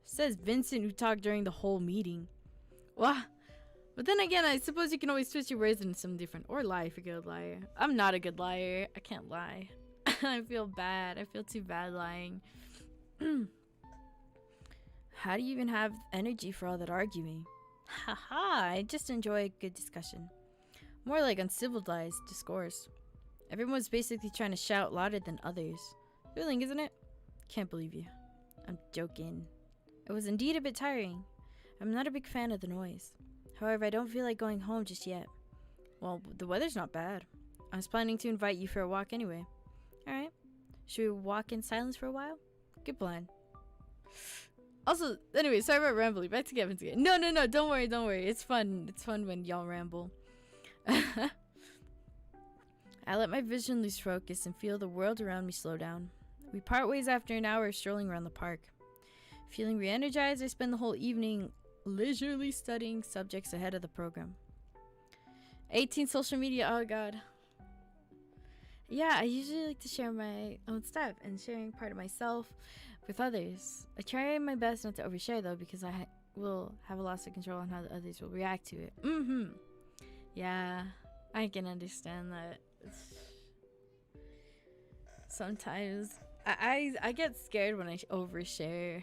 Says Vincent, who talked during the whole meeting. Well, but then again, I suppose you can always twist your words into something different. Or lie if you're a good liar. I'm not a good liar. I can't lie. I feel bad. I feel too bad lying. How do you even have energy for all that arguing? Haha, I just enjoy a good discussion. More like uncivilized discourse. Everyone's basically trying to shout louder than others. Thrilling, isn't it? Can't believe you. I'm joking. It was indeed a bit tiring. I'm not a big fan of the noise. However, I don't feel like going home just yet. Well, the weather's not bad. I was planning to invite you for a walk anyway. Alright. Should we walk in silence for a while? Good plan. Also, anyway, sorry about rambling. Back to Kevin's again. No, don't worry. It's fun. It's fun when y'all ramble. I let my vision lose focus and feel the world around me slow down. We part ways after an hour of strolling around the park. Feeling re-energized, I spend the whole evening leisurely studying subjects ahead of the program. 18 social media, oh god. Yeah, I usually like to share my own stuff, and sharing part of myself with others. I try my best not to overshare though, because I will have a loss of control on how the others will react to it. Yeah, I can understand that. Sometimes I get scared when I overshare,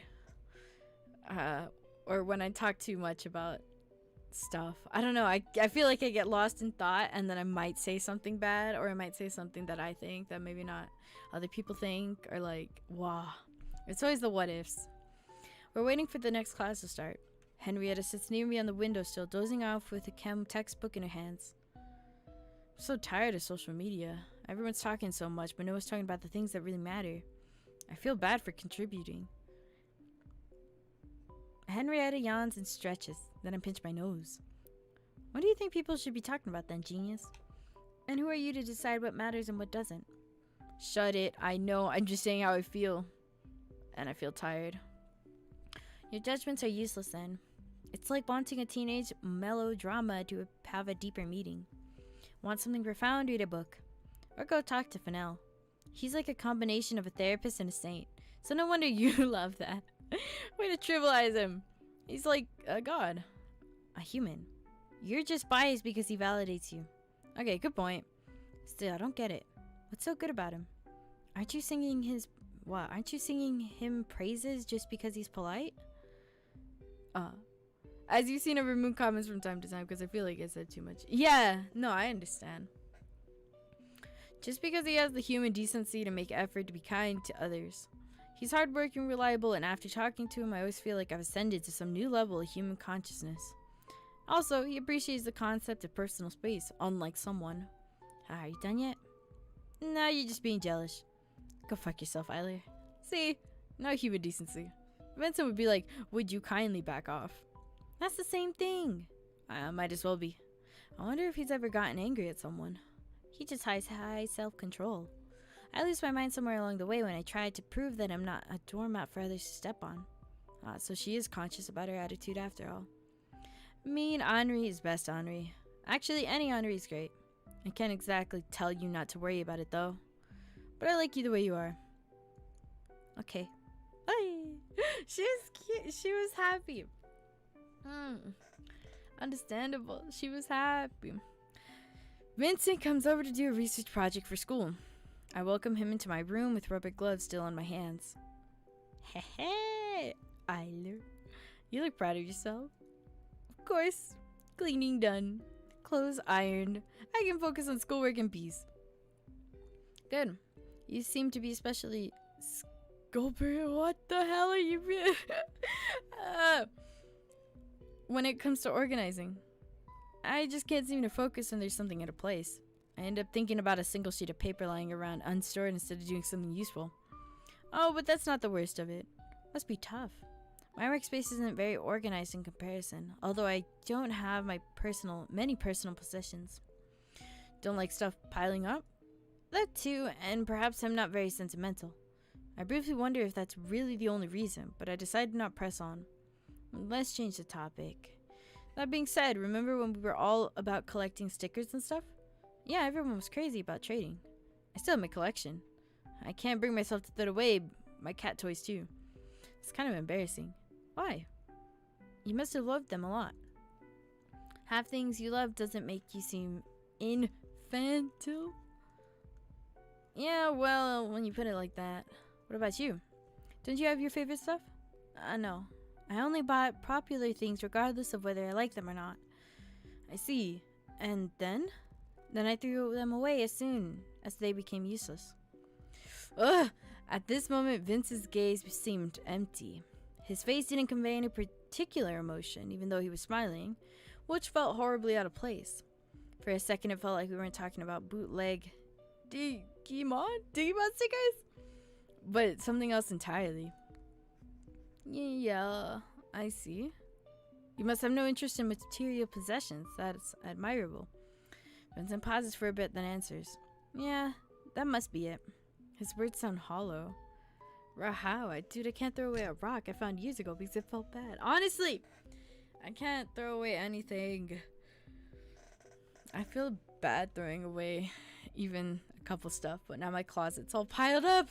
or when I talk too much about stuff. I don't know. I feel like I get lost in thought, and then I might say something bad, or I might say something that I think that maybe not other people think, or like, wow. It's always the what ifs. We're waiting for the next class to start. Henrietta sits near me on the windowsill, dozing off with a chem textbook in her hands. I'm so tired of social media. Everyone's talking so much, but no one's talking about the things that really matter. I feel bad for contributing. Henrietta yawns and stretches, then I pinch my nose. What do you think people should be talking about then, genius? And who are you to decide what matters and what doesn't? Shut it, I know, I'm just saying how I feel. And I feel tired. Your judgments are useless then. It's like wanting a teenage melodrama to have a deeper meaning. Want something profound? Read a book. Or go talk to Fennell. He's like a combination of a therapist and a saint. So no wonder you love that. Way to trivialize him. He's like a god. A human. You're just biased because he validates you. Okay, good point. Still, I don't get it. What's so good about him? Aren't you singing his What? Aren't you singing him praises just because he's polite? As you've seen, I remove comments from time to time because I feel like I said too much. Yeah, no, I understand. Just because he has the human decency to make effort to be kind to others. He's hardworking, reliable, and after talking to him, I always feel like I've ascended to some new level of human consciousness. Also, he appreciates the concept of personal space, unlike someone. Are you done yet? No, you're just being jealous. Go fuck yourself, Eiler. See? No human decency. Vincent would be like, would you kindly back off? That's the same thing. Might as well be. I wonder if he's ever gotten angry at someone. He just has high self-control. I lose my mind somewhere along the way when I tried to prove that I'm not a doormat for others to step on. So she is conscious about her attitude after all. Me and Henri is best Henri. Actually, any Henri is great. I can't exactly tell you not to worry about it though. But I like you the way you are. Okay. Bye. She was cute. She was happy. Understandable. She was happy. Vincent comes over to do a research project for school. I welcome him into my room with rubber gloves still on my hands. Hey, Eiler. You look proud of yourself. Of course. Cleaning done. Clothes ironed. I can focus on schoolwork in peace. Good. You seem to be especially... Gilbert, what the hell are you being? When it comes to organizing, I just can't seem to focus when there's something out of place. I end up thinking about a single sheet of paper lying around unstored instead of doing something useful. Oh, but that's not the worst of it. Must be tough. My workspace isn't very organized in comparison, although I don't have many personal possessions. Don't like stuff piling up? That too, and perhaps I'm not very sentimental. I briefly wonder if that's really the only reason, but I decided to not press on. Let's change the topic. That being said, remember when we were all about collecting stickers and stuff? Yeah, everyone was crazy about trading. I still have my collection. I can't bring myself to throw away my cat toys too. It's kind of embarrassing. Why? You must have loved them a lot. Have things you love doesn't make you seem infantile. Yeah, well, when you put it like that. What about you? Don't you have your favorite stuff? No. I only bought popular things regardless of whether I like them or not. I see. And then? Then I threw them away as soon as they became useless. Ugh! At this moment, Vince's gaze seemed empty. His face didn't convey any particular emotion, even though he was smiling, which felt horribly out of place. For a second, it felt like we weren't talking about bootleg Digimon stickers? But something else entirely. Yeah, I see. You must have no interest in material possessions. That's admirable. Vincent pauses for a bit, then answers. Yeah, that must be it. His words sound hollow. How? Dude, I can't throw away a rock I found years ago because it felt bad. Honestly, I can't throw away anything. I feel bad throwing away even a couple stuff, but now my closet's all piled up.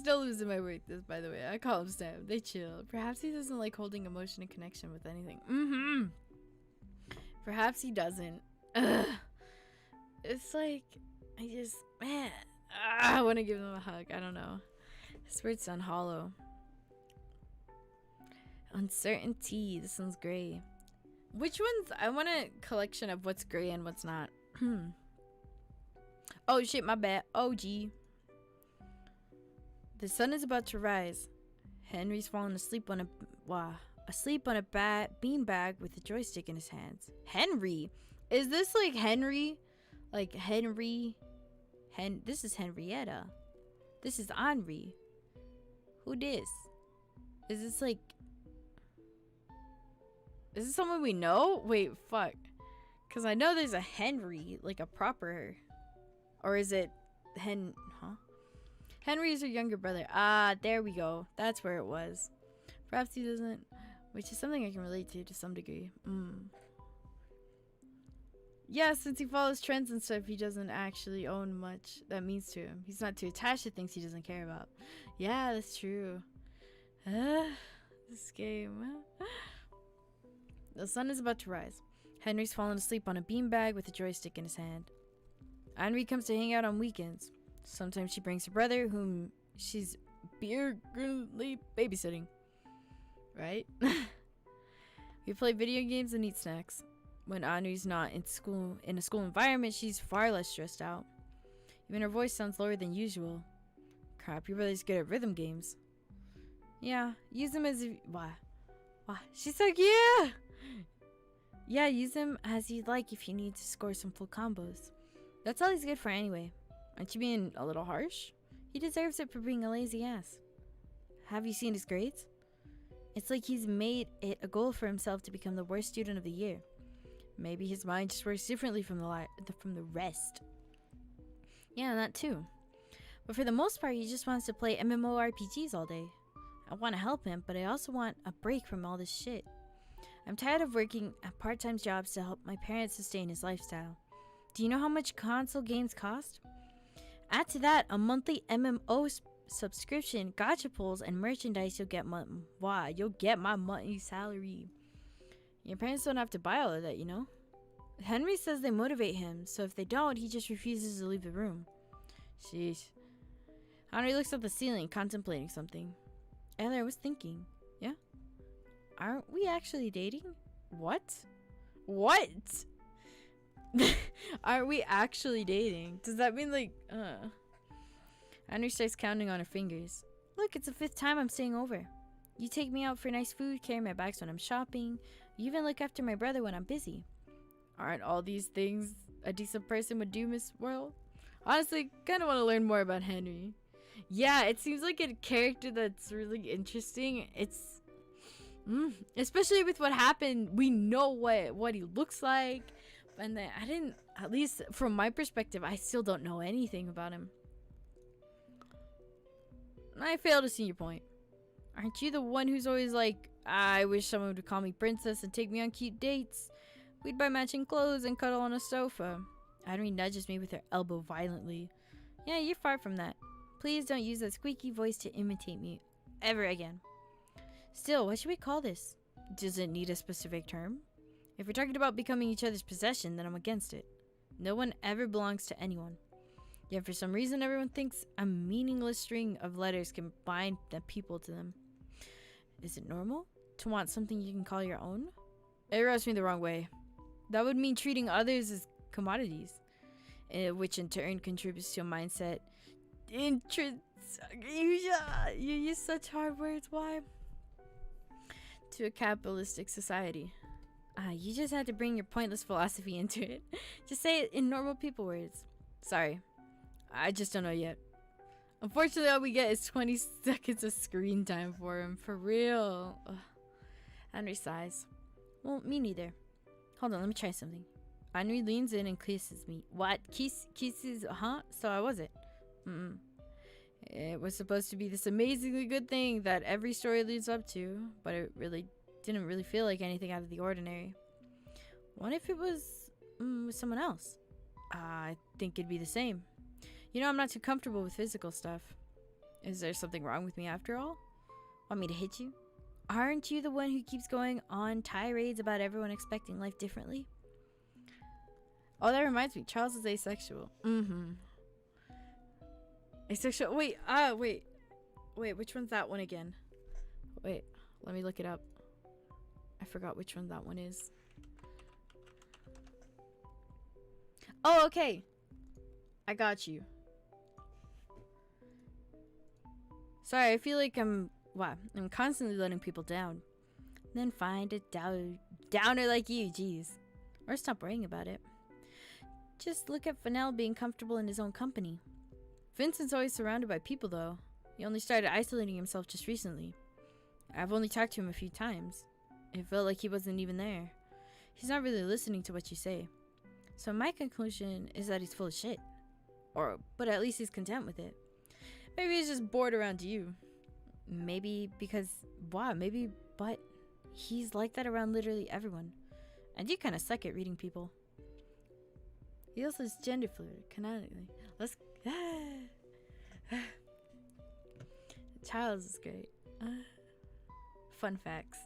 Still losing my weight, this, by the way. I call him Sam. They chill. Perhaps he doesn't like holding emotion and connection with anything. Perhaps he doesn't. Ugh. It's like, I want to give him a hug. I don't know. His words sound hollow. Uncertainty. This one's gray. Which ones? I want a collection of what's gray and what's not. Oh shit, my bad. Oh gee. The sun is about to rise. Henry's fallen asleep on a beanbag with a joystick in his hands. Henry? Is this like Henry? Like Henry? This is Henrietta. This is Henri. Who this? Is this like... Is this someone we know? Wait, fuck. Because I know there's a Henry, like a proper... Or is it Henry is her younger brother. Ah, there we go. That's where it was. Perhaps he doesn't... Which is something I can relate to some degree. Yeah, since he follows trends and stuff, he doesn't actually own much that means to him. He's not too attached to things he doesn't care about. Yeah, that's true. This game. The sun is about to rise. Henry's fallen asleep on a beanbag with a joystick in his hand. Henry comes to hang out on weekends. Sometimes she brings her brother, whom she's begrudgingly babysitting. Right? We play video games and eat snacks. When Henry's not in a school environment, she's far less stressed out. Even her voice sounds lower than usual. Crap, your brother's good at rhythm games. Yeah, use him as if... Why? She's like, yeah! Yeah, use him as you'd like if you need to score some full combos. That's all he's good for anyway. Aren't you being a little harsh? He deserves it for being a lazy ass. Have you seen his grades? It's like he's made it a goal for himself to become the worst student of the year. Maybe his mind just works differently from the rest. Yeah, that too. But for the most part, he just wants to play MMORPGs all day. I want to help him, but I also want a break from all this shit. I'm tired of working at part-time jobs to help my parents sustain his lifestyle. Do you know how much console games cost? Add to that a monthly MMO subscription, gacha pulls, and merchandise. You'll get my monthly salary. Your parents don't have to buy all of that, you know? Henry says they motivate him, so if they don't, he just refuses to leave the room. Sheesh. Henry looks at the ceiling, contemplating something. Ellie, I was thinking. Yeah? Aren't we actually dating? What? Aren't we actually dating? Does that mean like, Henry starts counting on her fingers. Look, it's the 5th time I'm staying over. You take me out for nice food, carry my bags when I'm shopping. You even look after my brother when I'm busy. Aren't all these things a decent person would do, Miss World? Honestly, kind of want to learn more about Henry. Yeah, it seems like a character that's really interesting. It's... especially with what happened, we know what he looks like. And then I didn't... At least from my perspective, I still don't know anything about him. I fail to see your point. Aren't you the one who's always like, I wish someone would call me princess and take me on cute dates? We'd buy matching clothes and cuddle on a sofa. Henry nudges me with her elbow violently. Yeah, you're far from that. Please don't use that squeaky voice to imitate me ever again. Still, what should we call this? Does it need a specific term? If we're talking about becoming each other's possession, then I'm against it. No one ever belongs to anyone. Yet for some reason, everyone thinks a meaningless string of letters can bind the people to them. Is it normal to want something you can call your own? It rubs me the wrong way. That would mean treating others as commodities, which in turn contributes to a mindset. You use such hard words. Why? To a capitalistic society. You just had to bring your pointless philosophy into it. Just say it in normal people words. Sorry. I just don't know yet. Unfortunately, all we get is 20 seconds of screen time for him. For real. Ugh. Henry sighs. Well, me neither. Hold on, let me try something. Henry leans in and kisses me. What? Kisses? Huh? So I wasn't. It was supposed to be this amazingly good thing that every story leads up to, but it really didn't really feel like anything out of the ordinary. What if it was with someone else? I think it'd be the same. You know, I'm not too comfortable with physical stuff. Is there something wrong with me after all? Want me to hit you? Aren't you the one who keeps going on tirades about everyone expecting life differently? Oh, that reminds me. Charles is asexual. Asexual. Wait, which one's that one again? Wait, let me look it up. I forgot which one that one is. Oh, okay. I got you. Sorry, I feel like I'm constantly letting people down. Then find a downer like you, jeez. Or stop worrying about it. Just look at Fennell being comfortable in his own company. Vincent's always surrounded by people, though. He only started isolating himself just recently. I've only talked to him a few times. It felt like he wasn't even there. He's not really listening to what you say. So my conclusion is that he's full of shit. But at least he's content with it. Maybe he's just bored around you. Maybe because, but he's like that around literally everyone. And you kind of suck at reading people. He also is gender fluid, canonically. Charles is great. Fun facts.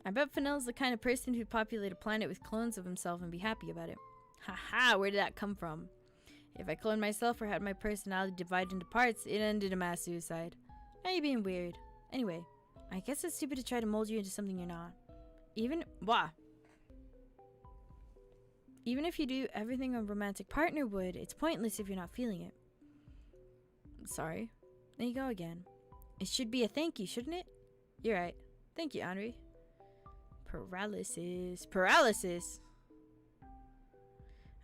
I bet Fennell's the kind of person who'd populate a planet with clones of himself and be happy about it. Haha, where did that come from? If I cloned myself or had my personality divided into parts, it ended in mass suicide. Now you're being weird. Anyway, I guess it's stupid to try to mold you into something you're not. Even if you do everything a romantic partner would, it's pointless if you're not feeling it. Sorry. There you go again. It should be a thank you, shouldn't it? You're right. Thank you, Henri. Paralysis.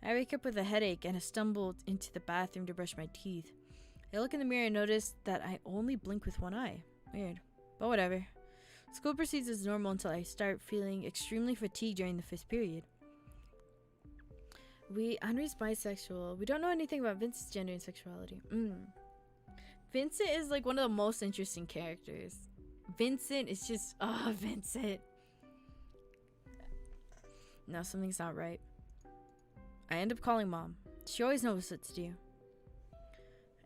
I wake up with a headache and I stumble into the bathroom to brush my teeth. I look in the mirror and notice that I only blink with one eye. Weird. But whatever. School proceeds as normal until I start feeling extremely fatigued during the 5th period. Henri's bisexual. We don't know anything about Vincent's gender and sexuality. Vincent is like one of the most interesting characters. Vincent is just, Vincent. No, something's not right. I end up calling Mom. She always knows what to do.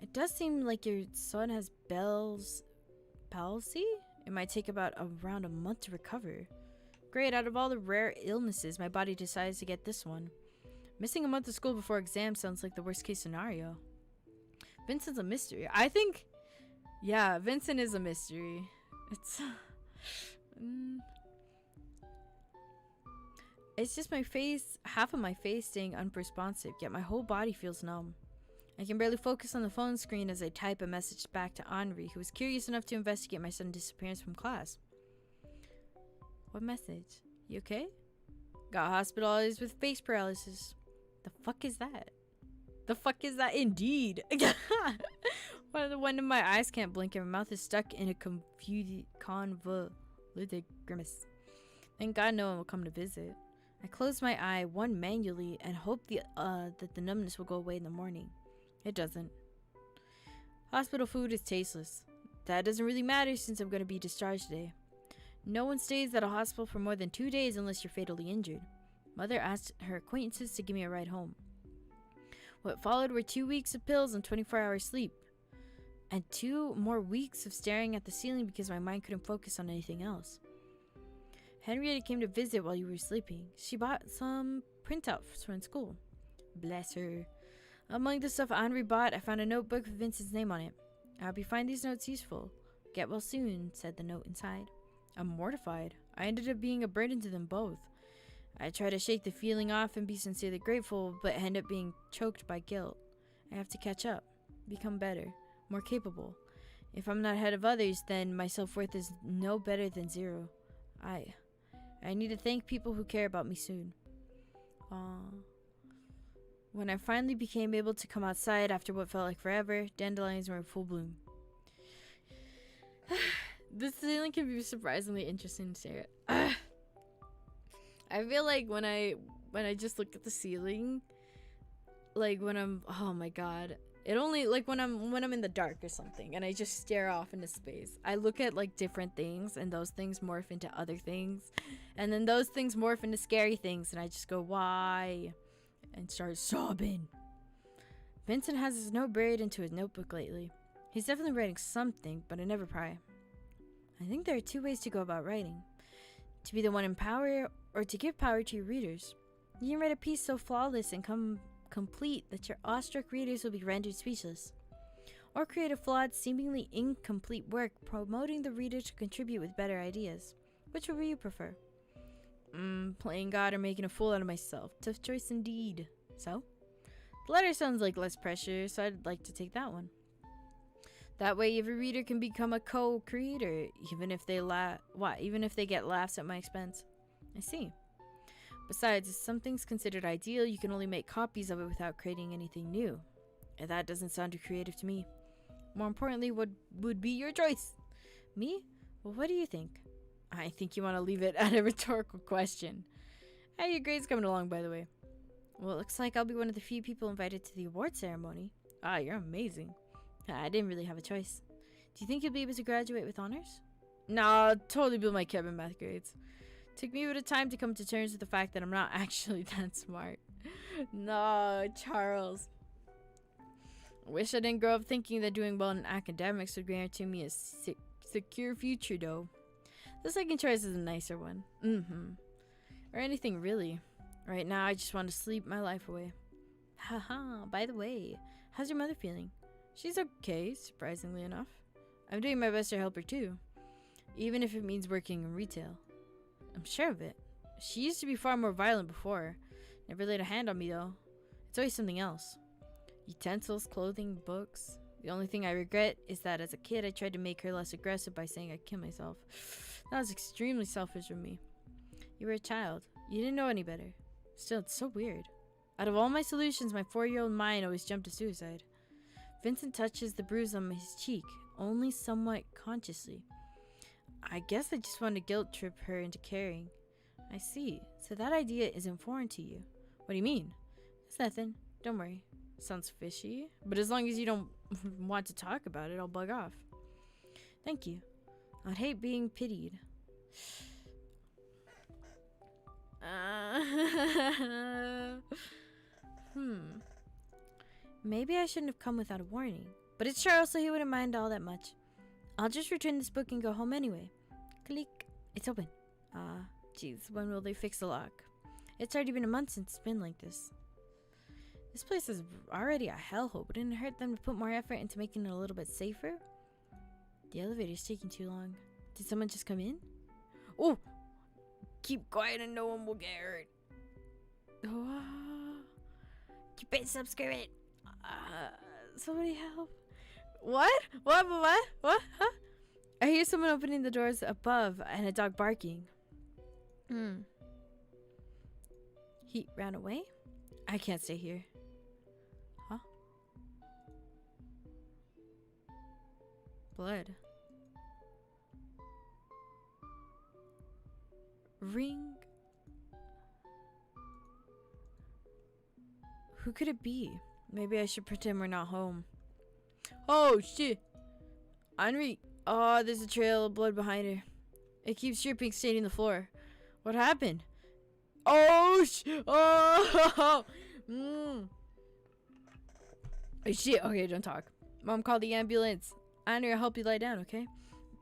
It does seem like your son has Bell's palsy. It might take around a month to recover. Great, out of all the rare illnesses, my body decides to get this one. Missing a month of school before exam sounds like the worst case scenario. Vincent's a mystery. I think, yeah, Vincent is a mystery. It's, it's just my face, half of my face staying unresponsive, yet my whole body feels numb. I can barely focus on the phone screen as I type a message back to Henri, who was curious enough to investigate my sudden disappearance from class. What message? You okay? Got hospitalized with face paralysis. The fuck is that? The fuck is that indeed? One of my eyes can't blink and my mouth is stuck in a convoluted grimace. Thank God no one will come to visit. I close my eye, one manually, and hope that the numbness will go away in the morning. It doesn't. Hospital food is tasteless. That doesn't really matter since I'm going to be discharged today. No one stays at a hospital for more than 2 days unless you're fatally injured. Mother asked her acquaintances to give me a ride home. What followed were 2 weeks of pills and 24-hour sleep. And 2 more weeks of staring at the ceiling because my mind couldn't focus on anything else. Henrietta came to visit while you were sleeping. She bought some printouts from school. Bless her. Among the stuff Henri bought, I found a notebook with Vincent's name on it. I hope you find these notes useful. Get well soon, said the note inside. I'm mortified. I ended up being a burden to them both. I try to shake the feeling off and be sincerely grateful, but end up being choked by guilt. I have to catch up, become better, more capable. If I'm not ahead of others, then my self-worth is no better than 0. I need to thank people who care about me soon. When I finally became able to come outside after what felt like forever, dandelions were in full bloom. This ceiling can be surprisingly interesting to stare at. I feel like when I just look at the ceiling, like when I'm, oh my god, it only, like when I'm in the dark or something and I just stare off into space, I look at like different things and those things morph into other things and then those things morph into scary things and I just go, why? And start sobbing. Vincent has his note buried into his notebook lately. He's definitely writing something, but I never pry. I think there are 2 ways to go about writing. To be the one in power, or to give power to your readers. You can write a piece so flawless and complete that your awestruck readers will be rendered speechless. Or create a flawed, seemingly incomplete work promoting the reader to contribute with better ideas. Which would you prefer? Playing God or making a fool out of myself. Tough choice indeed. So? The latter sounds like less pressure, so I'd like to take that one. That way every reader can become a co-creator, even if they get laughs at my expense. I see. Besides, if something's considered ideal, you can only make copies of it without creating anything new. And that doesn't sound too creative to me. More importantly, what would be your choice? Me? Well, what do you think? I think you want to leave it at a rhetorical question. How are your grades coming along, by the way? Well, it looks like I'll be one of the few people invited to the award ceremony. Ah, you're amazing. I didn't really have a choice. Do you think you'll be able to graduate with honors? Nah, totally blew my cap in math grades. Took me a bit of time to come to terms with the fact that I'm not actually that smart. No, Charles. Wish I didn't grow up thinking that doing well in academics would guarantee me a secure future, though. The second choice is a nicer one. Or anything really. Right now, I just want to sleep my life away. Haha, by the way, how's your mother feeling? She's okay, surprisingly enough. I'm doing my best to help her too. Even if it means working in retail. I'm sure of it. She used to be far more violent before. Never laid a hand on me though. It's always something else. Utensils, clothing, books. The only thing I regret is that as a kid I tried to make her less aggressive by saying I'd kill myself. That was extremely selfish of me. You were a child. You didn't know any better. Still, it's so weird. Out of all my solutions, my 4-year-old mind always jumped to suicide. Vincent touches the bruise on his cheek, only somewhat consciously. I guess I just wanted to guilt trip her into caring. I see. So that idea isn't foreign to you. What do you mean? It's nothing. Don't worry. Sounds fishy, but as long as you don't want to talk about it, I'll bug off. Thank you. I'd hate being pitied. Maybe I shouldn't have come without a warning, but it's Charles, so he wouldn't mind all that much. I'll just return this book and go home anyway. Click. It's open. Jeez, when will they fix the lock? It's already been a month since it's been like this. This place is already a hellhole. Wouldn't it hurt them to put more effort into making it a little bit safer? The elevator's taking too long. Did someone just come in? Oh! Keep quiet and no one will get hurt. Oh. Keep it subscribed. Somebody help. What? What? Huh? I hear someone opening the doors above and a dog barking. He ran away? I can't stay here. Huh? Blood. Ring. Who could it be? Maybe I should pretend we're not home. Oh shit! Henri! Oh, there's a trail of blood behind her. It keeps dripping, staining the floor. What happened? Oh oh! Oh shit! Okay, don't talk. Mom called the ambulance. Henri, I'll help you lie down, okay?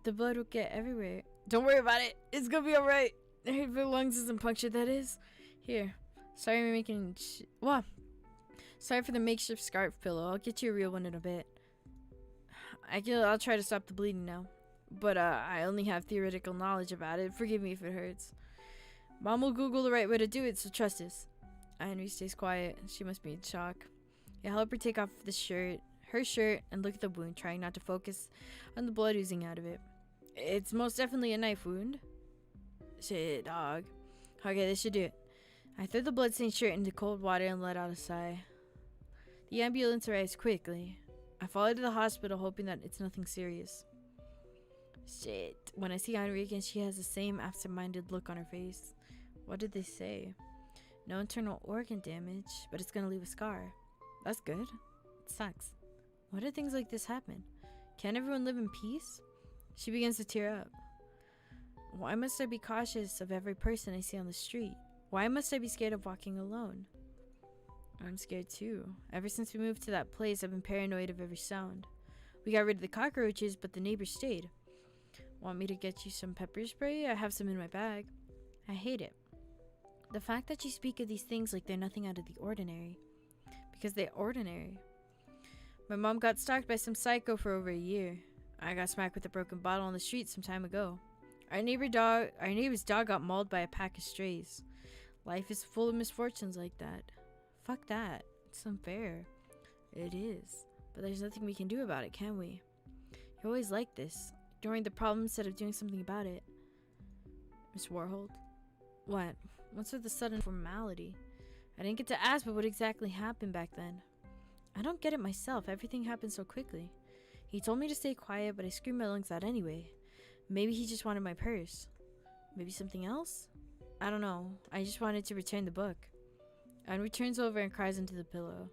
The blood will get everywhere. Don't worry about it. It's gonna be alright. If your lungs isn't punctured, that is. Here. Sorry for making what? Sorry for the makeshift scarf pillow. I'll get you a real one in a bit. I'll try to stop the bleeding now. But I only have theoretical knowledge about it. Forgive me if it hurts. Mom will Google the right way to do it, so trust us. Henri stays quiet. She must be in shock. I help her take off her shirt, and look at the wound, trying not to focus on the blood oozing out of it. It's most definitely a knife wound. Shit, dog. Okay, this should do it. I threw the bloodstained shirt into cold water and let out a sigh. The ambulance arrives quickly. I follow to the hospital, hoping that it's nothing serious. Shit. When I see Henri again, she has the same absent-minded look on her face. What did they say? No internal organ damage, but it's gonna leave a scar. That's good. It sucks. Why do things like this happen? Can't everyone live in peace? She begins to tear up. Why must I be cautious of every person I see on the street? Why must I be scared of walking alone? I'm scared too. Ever since we moved to that place, I've been paranoid of every sound. We got rid of the cockroaches, but the neighbors stayed. Want me to get you some pepper spray? I have some in my bag. I hate it. The fact that you speak of these things like they're nothing out of the ordinary. Because they're ordinary. My mom got stalked by some psycho for over a year. I got smacked with a broken bottle on the street some time ago. Our neighbor's dog got mauled by a pack of strays. Life is full of misfortunes like that. Fuck that. It's unfair. It is. But there's nothing we can do about it, can we? You're always like this. Ignoring the problem instead of doing something about it. Miss Warhold? What? What's with the sudden formality? I didn't get to ask, but what exactly happened back then? I don't get it myself. Everything happened so quickly. He told me to stay quiet, but I screamed my lungs out anyway. Maybe he just wanted my purse. Maybe something else? I don't know. I just wanted to return the book. Henri turns over and cries into the pillow.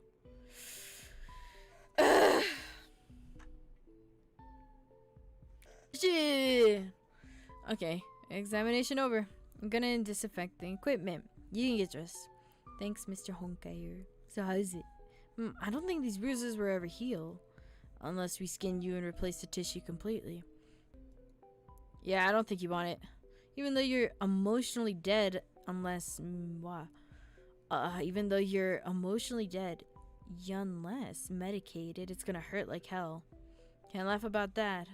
Shit. Okay, examination over. I'm gonna disinfect the equipment. You can get dressed. Thanks, Mr. Honkayer. So how is it? I don't think these bruises will ever heal. Unless we skin you and replace the tissue completely. Yeah, I don't think you want it. Even though you're emotionally dead, unless even though you're emotionally dead, unless medicated, it's gonna hurt like hell. Can't laugh about that.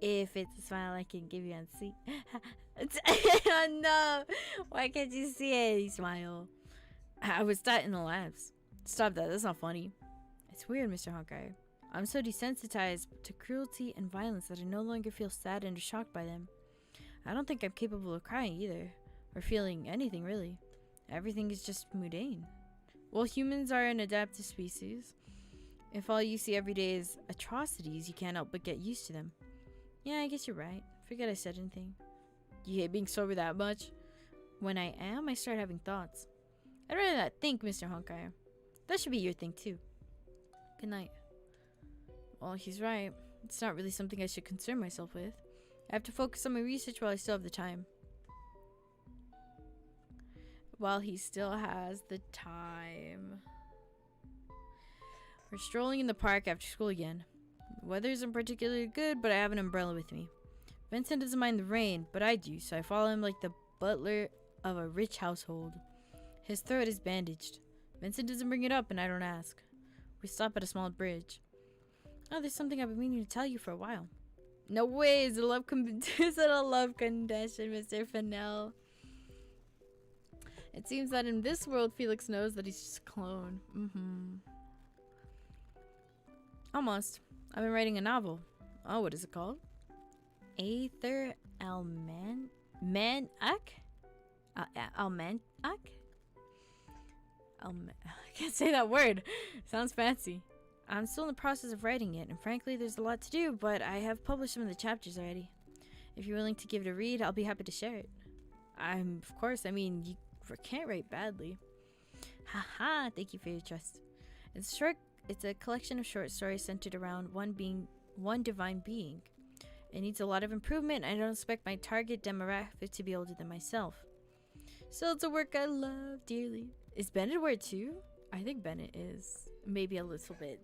If it's a smile I can give you and see. No, why can't you see it? You smile. I was that in the labs. Stop that. That's not funny. It's weird, Mr. Honkai. I'm so desensitized to cruelty and violence that I no longer feel saddened or shocked by them. I don't think I'm capable of crying either, or feeling anything really. Everything is just mundane. Well, humans are an adaptive species. If all you see every day is atrocities, you can't help but get used to them. Yeah, I guess you're right. Forget I said anything. You hate being sober that much? When I am, I start having thoughts. I'd rather not think, Mr. Honkai. That should be your thing too. Good night. Well, he's right. It's not really something I should concern myself with. I have to focus on my research while I still have the time. While he still has the time. We're strolling in the park after school again. The weather isn't particularly good, but I have an umbrella with me. Vincent doesn't mind the rain, but I do, so I follow him like the butler of a rich household. His throat is bandaged. Vincent doesn't bring it up, and I don't ask. We stop at a small bridge. Oh, there's something I've been meaning to tell you for a while. No way, is it a love condition, Mr. Fennell? It seems that in this world, Felix knows that he's just a clone. Almost. I've been writing a novel. Oh, what is it called? Aether Almanac? Almanac? I can't say that word. Sounds fancy. I'm still in the process of writing it, and frankly, there's a lot to do, but I have published some of the chapters already. If you're willing to give it a read, I'll be happy to share it. Of course, I mean, you can't write badly. Haha, thank you for your trust. It's a collection of short stories centered around one divine being. It needs a lot of improvement. I don't expect my target demographic to be older than myself. Still, it's a work I love dearly. Is Bennett weird too? I think Bennett is. Maybe a little bit.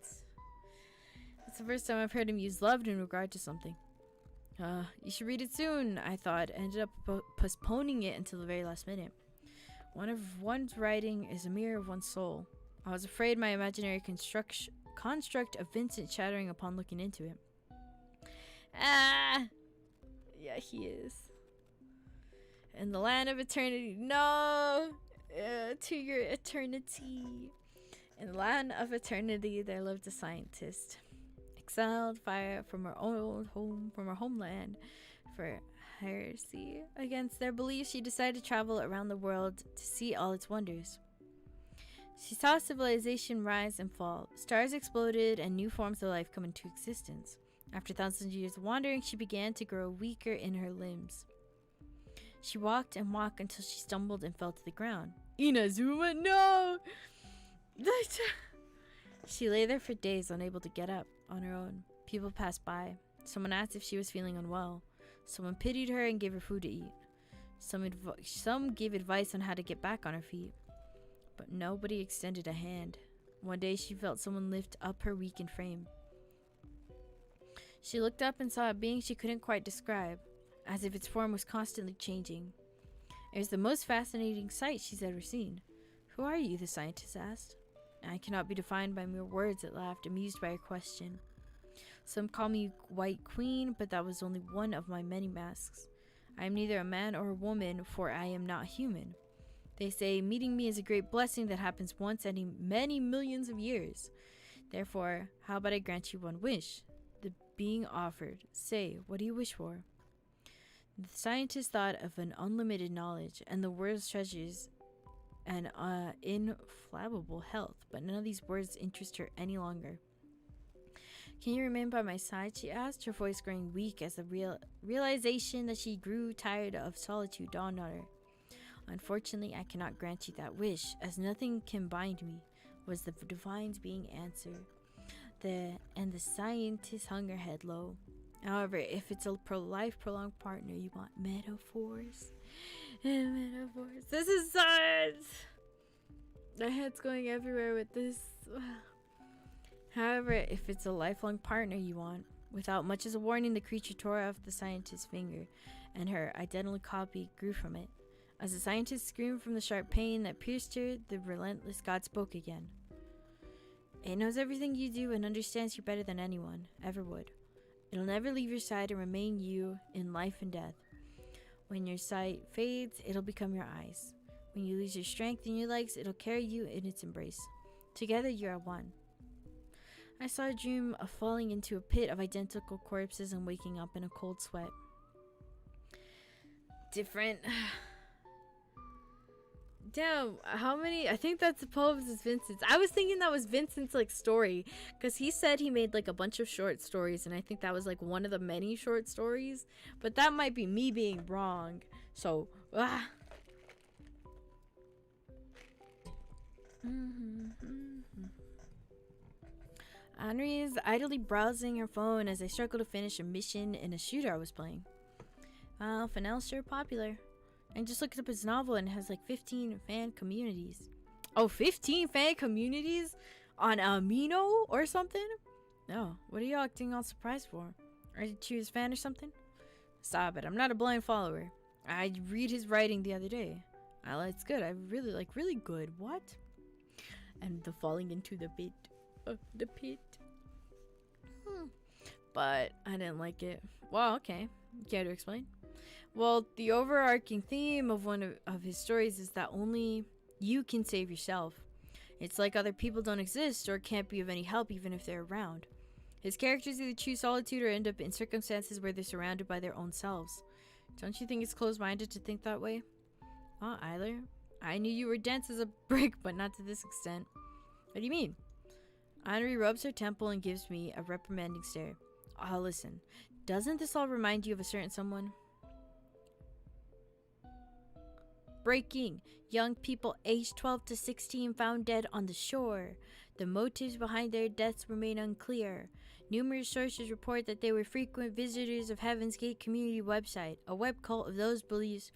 It's the first time I've heard him use loved in regard to something. You should read it soon, I thought. I ended up postponing it until the very last minute. One of one's writing is a mirror of one's soul. I was afraid my imaginary construct of Vincent shattering upon looking into it. Yeah, he is. In the land of eternity. No! To your eternity. In the land of eternity, there lived a scientist, exiled from her old home, from her homeland, for heresy. Against their beliefs, she decided to travel around the world to see all its wonders. She saw civilization rise and fall. Stars exploded and new forms of life come into existence. After thousands of years of wandering, she began to grow weaker in her limbs. She walked and walked until she stumbled and fell to the ground. Inazuma, no! She lay there for days, unable to get up on her own. People passed by. Someone asked if she was feeling unwell. Someone pitied her and gave her food to eat. Some gave advice on how to get back on her feet. But nobody extended a hand. One day she felt someone lift up her weakened frame. She looked up and saw a being she couldn't quite describe, as if its form was constantly changing. It was the most fascinating sight she's ever seen. Who are you? The scientist asked. I cannot be defined by mere words, it laughed, amused by her question. Some call me White Queen, but that was only one of my many masks. I am neither a man or a woman, for I am not human. They say meeting me is a great blessing that happens once in many millions of years. Therefore, how about I grant you one wish? The being offered. Say, what do you wish for? The scientist thought of an unlimited knowledge and the world's treasures and inflammable health, but none of these words interest her any longer. Can you remain by my side? She asked, her voice growing weak as the realization that she grew tired of solitude dawned on her. Unfortunately, I cannot grant you that wish, as nothing can bind me, was the divine's being answer. The scientist hung her head low. However, if it's a prolonged partner, you want metaphors. Metaphors. This is science! My head's going everywhere with this. However, if it's a lifelong partner you want, Without much as a warning, the creature tore off the scientist's finger, and her identical copy grew from it. As the scientist screamed from the sharp pain that pierced her, the relentless god spoke again. It knows everything you do and understands you better than anyone ever would. It'll never leave your side and remain you in life and death. When your sight fades, it'll become your eyes. When you lose your strength and your legs, it'll carry you in its embrace. Together, you are one. I saw a dream of falling into a pit of identical corpses and waking up in a cold sweat. Different. Damn, how many? I think that's the poems is Vincent's. I was thinking that was Vincent's like story, because he said he made like a bunch of short stories, and I think that was like one of the many short stories, but that might be me being wrong. So Henri is idly browsing her phone as I struggle to finish a mission in a shooter I was playing. Wow, Fennell's sure popular. And just looked up his novel and it has like 15 fan communities. Oh, 15 fan communities? On Amino or something? No, what are you acting all surprised for? Are you his fan or something? Stop it, I'm not a blind follower. I read his writing the other day. It's good, I really like, really good. What? And the falling into the pit. The pit. But I didn't like it. Well, okay. Care to explain? Well, the overarching theme of one of his stories is that only you can save yourself. It's like other people don't exist or can't be of any help even if they're around. His characters either choose solitude or end up in circumstances where they're surrounded by their own selves. Don't you think it's close-minded to think that way? Oh, Eiler, I knew you were dense as a brick, but not to this extent. What do you mean? Henri rubs her temple and gives me a reprimanding stare. Oh, listen. Doesn't this all remind you of a certain someone? Breaking. Young people aged 12 to 16 found dead on the shore. The motives behind their deaths remain unclear. Numerous sources report that they were frequent visitors of Heaven's Gate community website, a web cult of whose beliefs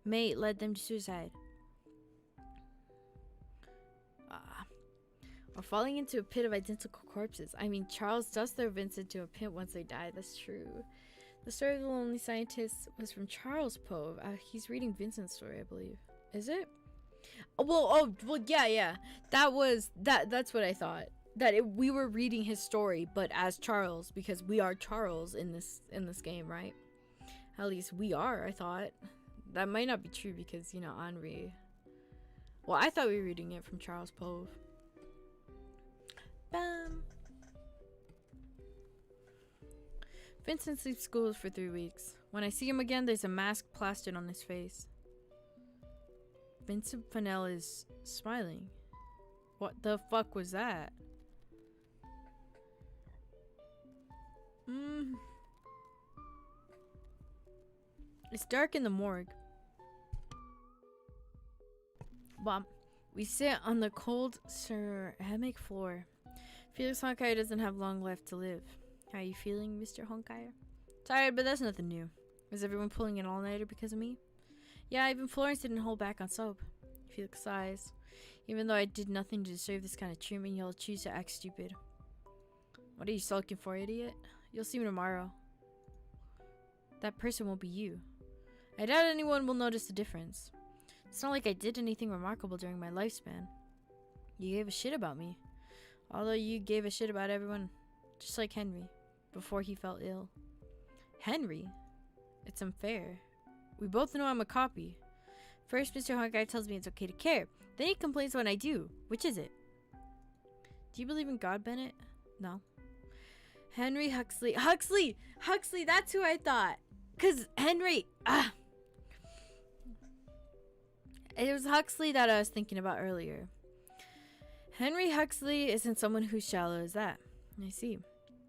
may led them to suicide. Or falling into a pit of identical corpses. I mean, Charles does throw Vincent to a pit once they die. That's true. The story of the lonely scientist was from Charles Poe. He's reading Vincent's story, I believe. Is it? Well, yeah. That's what I thought. We were reading his story, but as Charles, because we are Charles in this game, right? At least we are. I thought that might not be true because Henri. Well, I thought we were reading it from Charles Poe. Bam. Vincent sleeps schools for 3 weeks. When I see him again, there's a mask plastered on his face. Vincent Fennell is smiling. What the fuck was that? It's dark in the morgue. Bump. We sit on the cold ceramic floor. Felix Honkai doesn't have long left to live. How are you feeling, Mr. Honkai? Tired, but that's nothing new. Is everyone pulling an all-nighter because of me? Yeah, even Florence didn't hold back on soap. Felix sighs. Even though I did nothing to deserve this kind of treatment, you'll choose to act stupid. What are you sulking for, idiot? You'll see me tomorrow. That person won't be you. I doubt anyone will notice the difference. It's not like I did anything remarkable during my lifespan. You gave a shit about me. Although you gave a shit about everyone, just like Henri, before he fell ill. Henri? It's unfair. We both know I'm a copy. First, Mr. Honkai tells me it's okay to care. Then he complains when I do. Which is it? Do you believe in God, Bennett? No. Henry Huxley. Huxley! That's who I thought. Because Henry... It was Huxley that I was thinking about earlier. Henry Huxley isn't someone who's shallow as that. I see.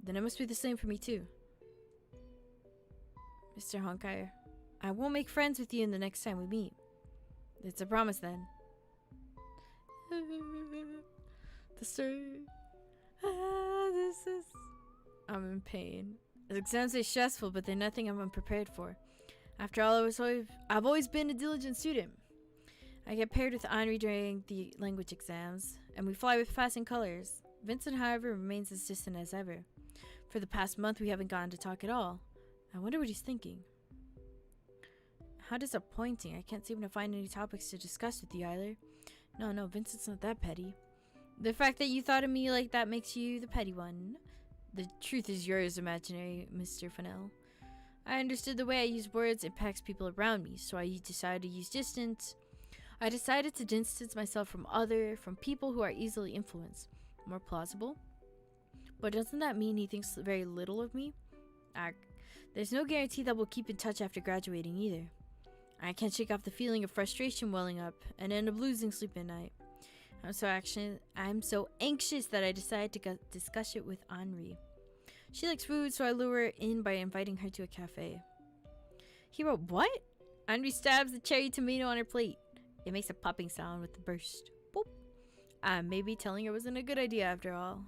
Then it must be the same for me too. Mr. Honkai, I won't make friends with you the next time we meet. It's a promise then. The story. I'm in pain. The exams are stressful, but they're nothing I'm unprepared for. After all, I've always been a diligent student. I get paired with Henri during the language exams, and we fly with passing colors. Vincent, however, remains as distant as ever. For the past month, we haven't gotten to talk at all. I wonder what he's thinking. How disappointing. I can't seem to find any topics to discuss with you either. No, Vincent's not that petty. The fact that you thought of me like that makes you the petty one. The truth is yours, imaginary Mr. Fennell. I understood the way I use words impacts people around me, so I decided to use distance. I decided to distance myself from people who are easily influenced. More plausible? But doesn't that mean he thinks very little of me? There's no guarantee that we'll keep in touch after graduating either. I can't shake off the feeling of frustration welling up and end up losing sleep at night. I'm so anxious that I decided to discuss it with Henri. She likes food, so I lure her in by inviting her to a cafe. He wrote, "What?" Henri stabs the cherry tomato on her plate. It makes a popping sound with the burst. Boop. Maybe telling her wasn't a good idea after all.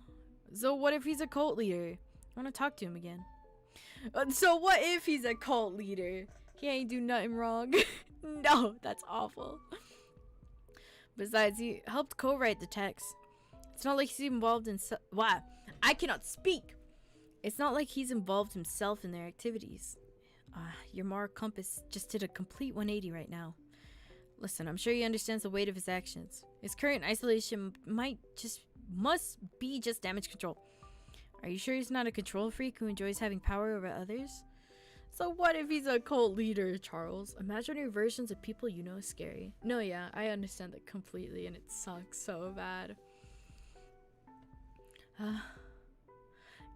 So what if he's a cult leader? I want to talk to him again. So what if he's a cult leader? He ain't do nothing wrong. No, that's awful. Besides, he helped co-write the text. It's not like he's involved in wow, I cannot speak. It's not like he's involved himself in their activities. Your moral compass just did a complete 180 right now. Listen, I'm sure he understands the weight of his actions. His current isolation must be just damage control. Are you sure he's not a control freak who enjoys having power over others? So what if he's a cult leader, Charles? Imaginary versions of people you know is scary. No, yeah, I understand that completely, and it sucks so bad.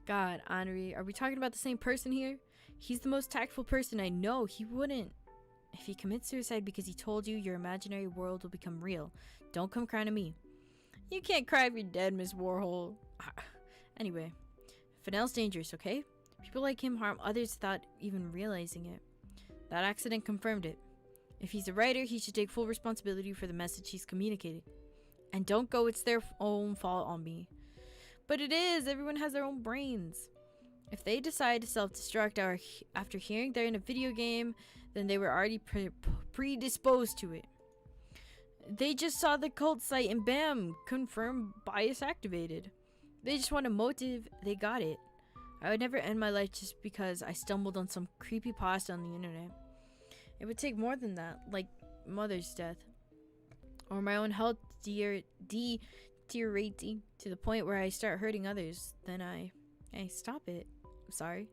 God, Henri, are we talking about the same person here? He's the most tactful person I know. He wouldn't. If he commits suicide because he told you your imaginary world will become real, don't come crying to me. You can't cry if you're dead, Miss Warhol. Anyway, Fennell's dangerous, okay? People like him harm others without even realizing it. That accident confirmed it. If he's a writer, he should take full responsibility for the message he's communicating. And don't go, it's their own fault on me. But it is. Everyone has their own brains. If they decide to self-destruct after hearing they're in a video game, then they were already predisposed to it. They just saw the cult site and bam, confirmed bias activated. They just want a motive, they got it. I would never end my life just because I stumbled on some creepypasta on the internet. It would take more than that, like mother's death. Or my own health deteriorating to the point where I start hurting others. Then I stop it. I'm sorry.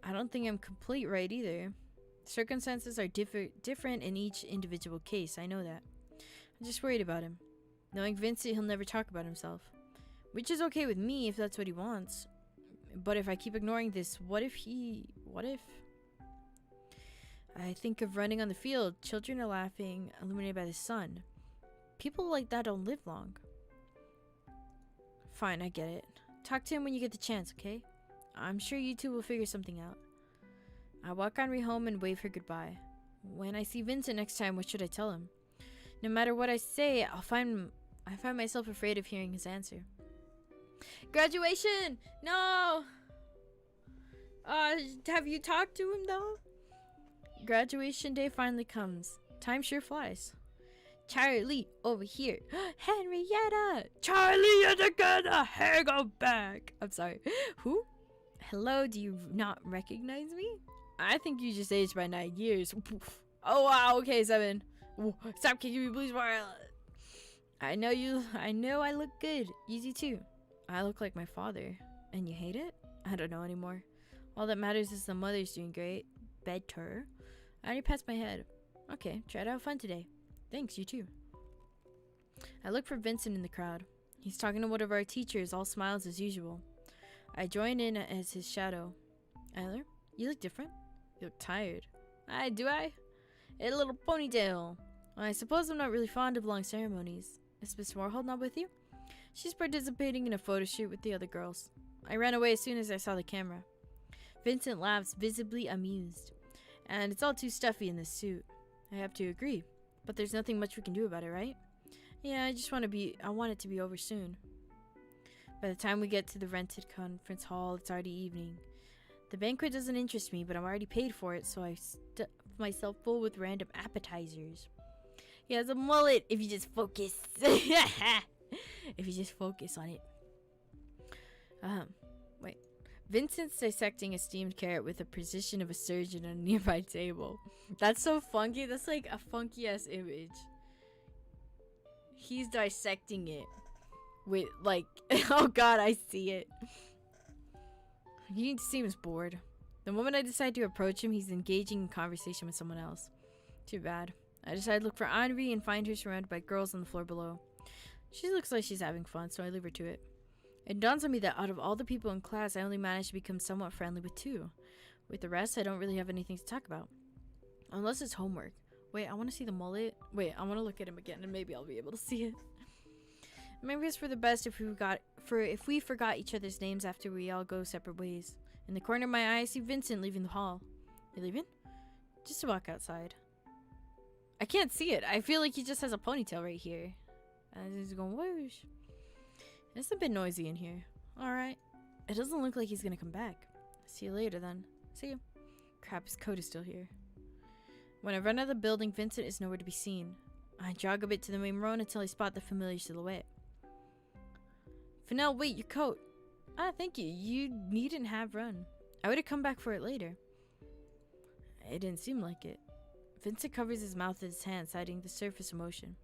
I don't think I'm complete right either. Circumstances are different in each individual case, I know that. I'm just worried about him. Knowing Vincent, he'll never talk about himself. Which is okay with me if that's what he wants. But if I keep ignoring this, what if... I think of running on the field. Children are laughing, illuminated by the sun. People like that don't live long. Fine, I get it. Talk to him when you get the chance, okay? I'm sure you two will figure something out. I walk Henri home and wave her goodbye. When I see Vincent next time, what should I tell him? No matter what I say, I find myself afraid of hearing his answer. Graduation! No! Have you talked to him though? Graduation day finally comes. Time sure flies. Charlie, over here. Henrietta! Charlie, you're gonna hang back. I'm sorry. Who? Hello, do you not recognize me? I think you just aged by 9 years. Oh wow, okay, 7. Stop kicking me, please. I know I look good. Easy too. I look like my father. And you hate it? I don't know anymore. All that matters is the mother's doing great. Better. I already passed my head. Okay, try to have fun today. Thanks, you too. I look for Vincent in the crowd. He's talking to one of our teachers, all smiles as usual. I join in as his shadow. Eiler, you look different. You look tired. Do I? A little ponytail. I suppose I'm not really fond of long ceremonies. Is Miss Warhol not with you? She's participating in a photo shoot with the other girls. I ran away as soon as I saw the camera. Vincent laughs, visibly amused. And it's all too stuffy in this suit. I have to agree. But there's nothing much we can do about it, right? Yeah, I want it to be over soon. By the time we get to the rented conference hall, it's already evening. The banquet doesn't interest me, but I'm already paid for it, so I stuff myself full with random appetizers. He has a mullet if you just focus. If you just focus on it. Wait. Vincent's dissecting a steamed carrot with the precision of a surgeon on a nearby table. That's so funky. That's like a funky ass image. He's dissecting it with like, oh god, I see it. He seems bored. The moment I decide to approach him, he's engaging in conversation with someone else. Too bad. I decide to look for Henri and find her surrounded by girls on the floor below. She looks like she's having fun, so I leave her to it. It dawns on me that out of all the people in class, I only managed to become somewhat friendly with 2. With the rest, I don't really have anything to talk about. Unless it's homework. Wait, I want to see the mullet. Wait, I want to look at him again and maybe I'll be able to see it. Maybe it's for the best if we forgot each other's names after we all go separate ways. In the corner of my eye, I see Vincent leaving the hall. You leaving? Just to walk outside. I can't see it. I feel like he just has a ponytail right here. And he's going whoosh. It's a bit noisy in here. Alright. It doesn't look like he's gonna come back. See you later then. See you. Crap, his coat is still here. When I run out of the building, Vincent is nowhere to be seen. I jog a bit to the main road until I spot the familiar silhouette. Fennell, wait, your coat. Ah, thank you. You needn't have run. I would have come back for it later. It didn't seem like it. Vincent covers his mouth with his hand, citing the surface emotion.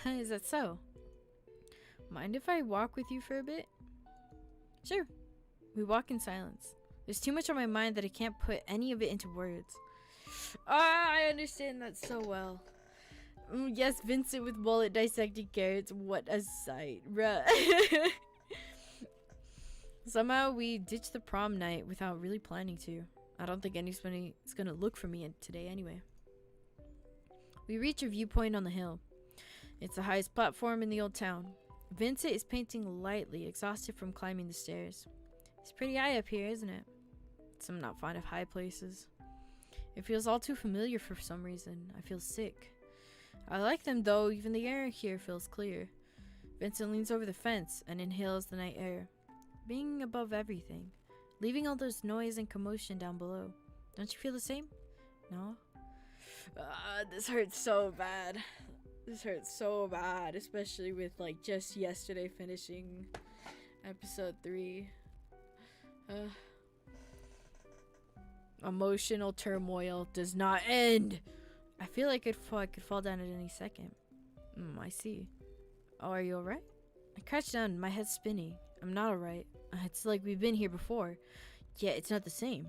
Is that so? Mind if I walk with you for a bit? Sure. We walk in silence. There's too much on my mind that I can't put any of it into words. Ah, I understand that so well. Yes, Vincent with mullet dissecting carrots. What a sight. Somehow we ditched the prom night without really planning to. I don't think anybody is gonna look for me today anyway. We reach a viewpoint on the hill. It's the highest platform in the old town. Vincent is painting lightly, exhausted from climbing the stairs. It's pretty high up here, isn't it? I'm not fond of high places. It feels all too familiar for some reason. I feel sick. I like them though, even the air here feels clear. Vincent leans over the fence and inhales the night air. Being above everything. Leaving all those noise and commotion down below. Don't you feel the same? No? This hurts so bad. This hurts so bad, especially with like just yesterday finishing episode 3. Emotional turmoil does not end. I feel like I could fall down at any second. I see. Oh, are you alright? I crouched down, my head's spinning. I'm not alright. It's like we've been here before. Yet it's not the same.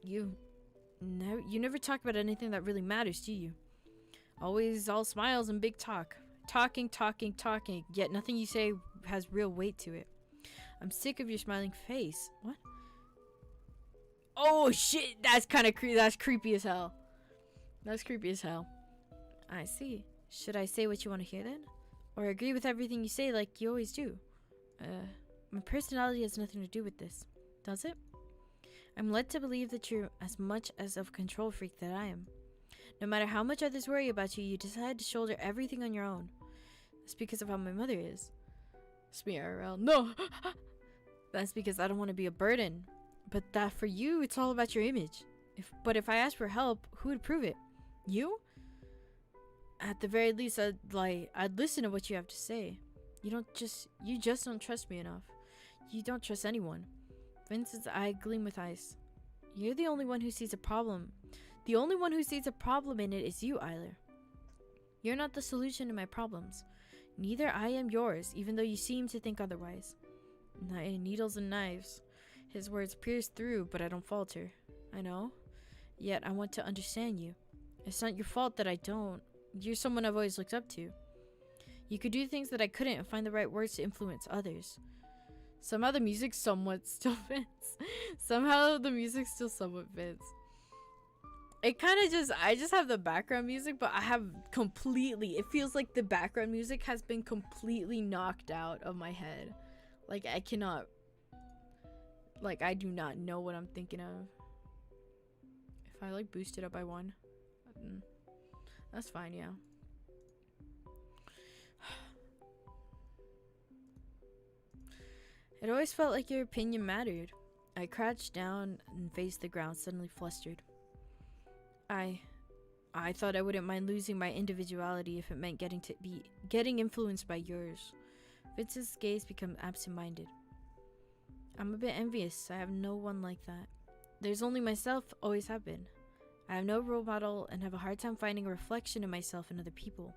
You never talk about anything that really matters, do you? Always all smiles and big talk. Talking, yet nothing you say has real weight to it. I'm sick of your smiling face. What? Oh shit, that's kind of that's creepy as hell. That's creepy as hell. I see. Should I say what you want to hear then? Or agree with everything you say like you always do? My personality has nothing to do with this. Does it? I'm led to believe that you're as much as a control freak that I am. No matter how much others worry about you, you decide to shoulder everything on your own. That's because of how my mother is. Smearl, no! That's because I don't want to be a burden. But that for you, it's all about your image. But if I asked for help, who would prove it? You? At the very least, I'd listen to what you have to say. You just don't trust me enough. You don't trust anyone. Vincent's eye gleamed with ice. You're the only one who sees a problem. The only one who sees a problem in it is you, Eiler. You're not the solution to my problems. Neither I am yours, even though you seem to think otherwise. Needles and knives. His words pierce through, but I don't falter. I know. Yet I want to understand you. It's not your fault that I don't. You're someone I've always looked up to. You could do things that I couldn't and find the right words to influence others. Somehow the music somewhat still fits. Somehow the music still somewhat fits. It kind of I just have the background music, but I have it feels like the background music has been completely knocked out of my head. Like I cannot, like I do not know what I'm thinking of. If I like boost it up by 1, that's fine, yeah. It always felt like your opinion mattered. I crouched down and faced the ground, suddenly flustered. I thought I wouldn't mind losing my individuality if it meant getting influenced by yours. Vincent's gaze became absent-minded. I'm a bit envious. I have no one like that. There's only myself, always have been. I have no role model and have a hard time finding a reflection of myself in other people.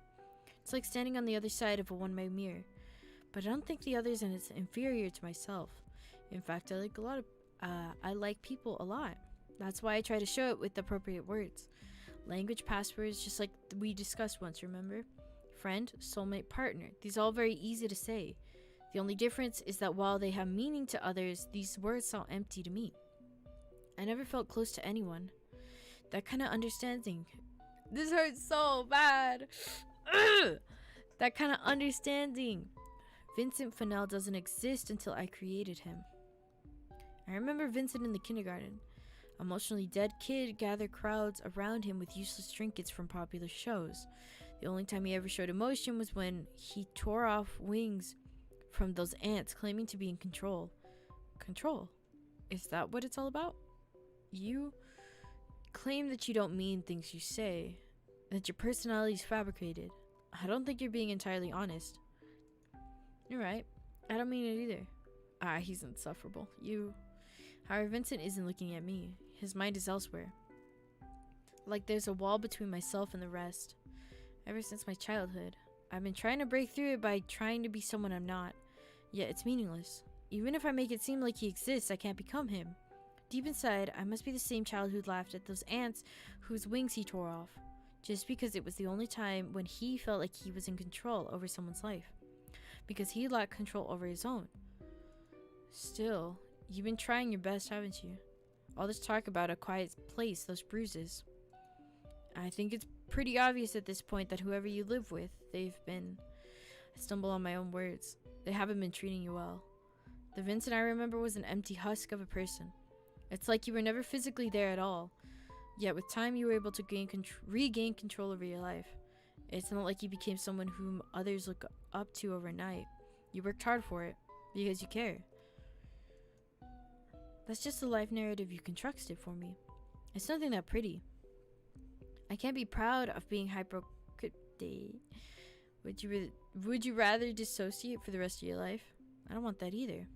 It's like standing on the other side of a one-way mirror. But I don't think the other's is inferior to myself. In fact, I like people a lot. That's why I try to show it with appropriate words. Language passwords, just like we discussed once, remember? Friend, soulmate, partner. These are all very easy to say. The only difference is that while they have meaning to others, these words sound empty to me. I never felt close to anyone. That kind of understanding. This hurts so bad. Ugh! That kind of understanding. Vincent Fennell doesn't exist until I created him. I remember Vincent in the kindergarten. Emotionally dead kid gathered crowds around him with useless trinkets from popular shows. The only time he ever showed emotion was when he tore off wings from those ants claiming to be in control. Control? Is that what it's all about? You claim that you don't mean things you say, that your personality is fabricated. I don't think you're being entirely honest. You're right. I don't mean it either. He's insufferable. However, Vincent isn't looking at me. His mind is elsewhere. Like there's a wall between myself and the rest. Ever since my childhood, I've been trying to break through it by trying to be someone I'm not. Yet it's meaningless. Even if I make it seem like he exists, I can't become him. Deep inside, I must be the same child who laughed at those ants whose wings he tore off, just because it was the only time when he felt like he was in control over someone's life. Because he lacked control over his own. Still, you've been trying your best, haven't you? All this talk about a quiet place, those bruises. I think it's pretty obvious at this point that whoever you live with, I stumble on my own words. They haven't been treating you well. The Vincent I remember was an empty husk of a person. It's like you were never physically there at all. Yet with time you were able to regain control over your life. It's not like you became someone whom others look up to overnight. You worked hard for it, because you care. That's just the life narrative you constructed for me. It's nothing that pretty. I can't be proud of being Would you rather dissociate for the rest of your life? I don't want that either.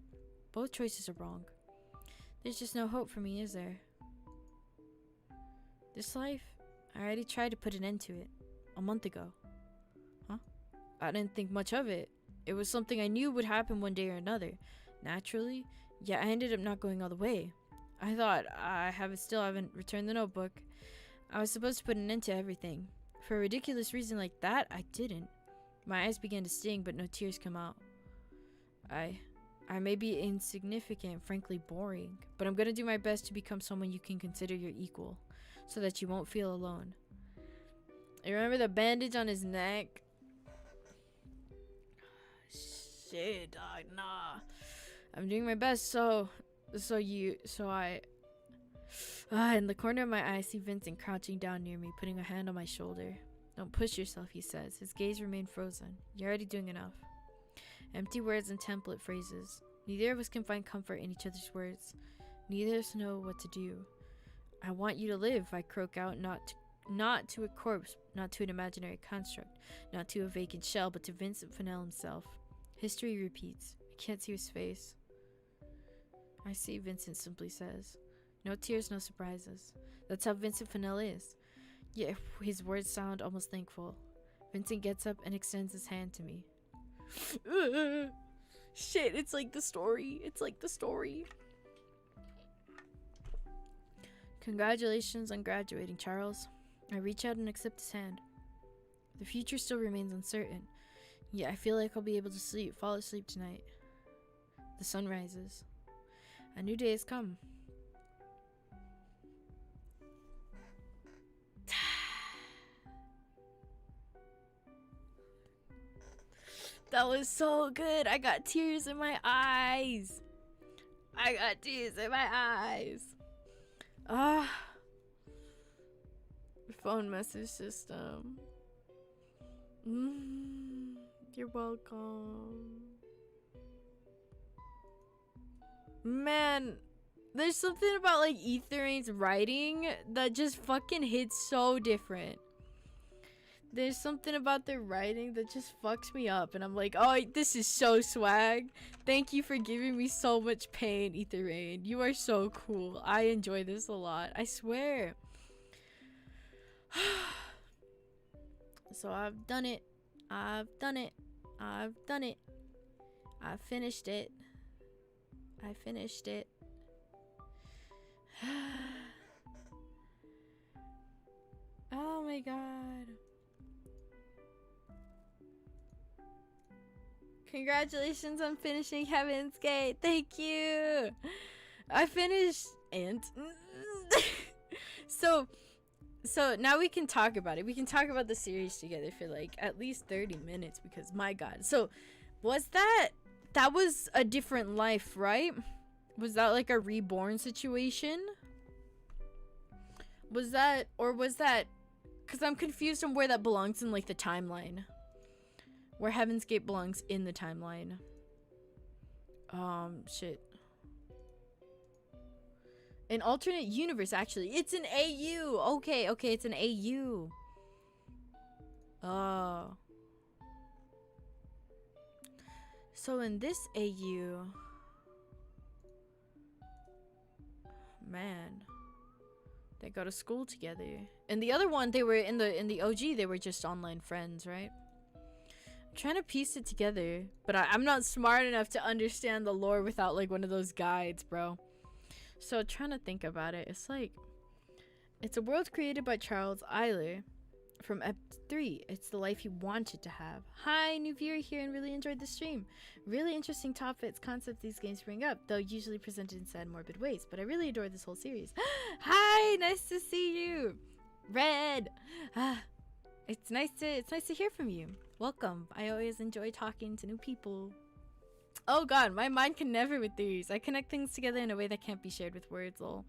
Both choices are wrong. There's just no hope for me, is there? This life, I already tried to put an end to it. A month ago. Huh? I didn't think much of it. It was something I knew would happen one day or another. Naturally. Yeah, I ended up not going all the way. I thought, still haven't returned the notebook. I was supposed to put an end to everything. For a ridiculous reason like that, I didn't. My eyes began to sting, but no tears come out. I may be insignificant, frankly boring, but I'm gonna do my best to become someone you can consider your equal, so that you won't feel alone. You remember the bandage on his neck? Shit, dog, nah. I'm doing my best, in the corner of my eye, I see Vincent crouching down near me, putting a hand on my shoulder. Don't push yourself, he says. His gaze remained frozen. You're already doing enough. Empty words and template phrases. Neither of us can find comfort in each other's words. Neither of us know what to do. I want you to live, I croak out, not to a corpse, not to an imaginary construct, not to a vacant shell, but to Vincent Fennell himself. History repeats. I can't see his face. I see, Vincent simply says. No tears, no surprises. That's how Vincent Fennell is. Yet his words sound almost thankful. Vincent gets up and extends his hand to me. Shit, it's like the story. It's like the story. Congratulations on graduating, Charles. I reach out and accept his hand. The future still remains uncertain. Yet I feel like I'll be able to fall asleep tonight. The sun rises. A new day has come. That was so good. I got tears in my eyes. Phone message system. You're welcome. Man, there's something about like Etherane's writing that just fucking hits so different. There's something about their writing that just fucks me up, and I'm like, oh, this is so swag. Thank you for giving me so much pain, etherane. You are so cool. I enjoy this a lot. I swear. So I've done it. I've done it. I've done it. I finished it. I finished it. Oh my god. Congratulations on finishing Heaven's Gate. Thank you. I finished and so now we can talk about it. We can talk about the series together for like at least 30 minutes because my god. So was that was a different life, right? Was that like a reborn situation? Was that because I'm confused on where that belongs in like the timeline. Where Heaven's Gate belongs in the timeline. Shit. An alternate universe, actually. It's an AU. Okay, it's an AU. Oh. So in this AU, man, they go to school together. And the other one, they were in the OG, they were just online friends, right? Trying to piece it together, but I'm not smart enough to understand the lore without like one of those guides, bro. So trying to think about it, it's like it's a world created by Charles Eiler from Ep 3. It's the life he wanted to have. Hi, new viewer here, and really enjoyed the stream. Really interesting topics, concepts these games bring up, though usually presented in sad, morbid ways. But I really adore this whole series. Hi, nice to see you, Red. It's nice to hear from you. Welcome. I always enjoy talking to new people. Oh god, my mind can never with theories. I connect things together in a way that can't be shared with words, lol.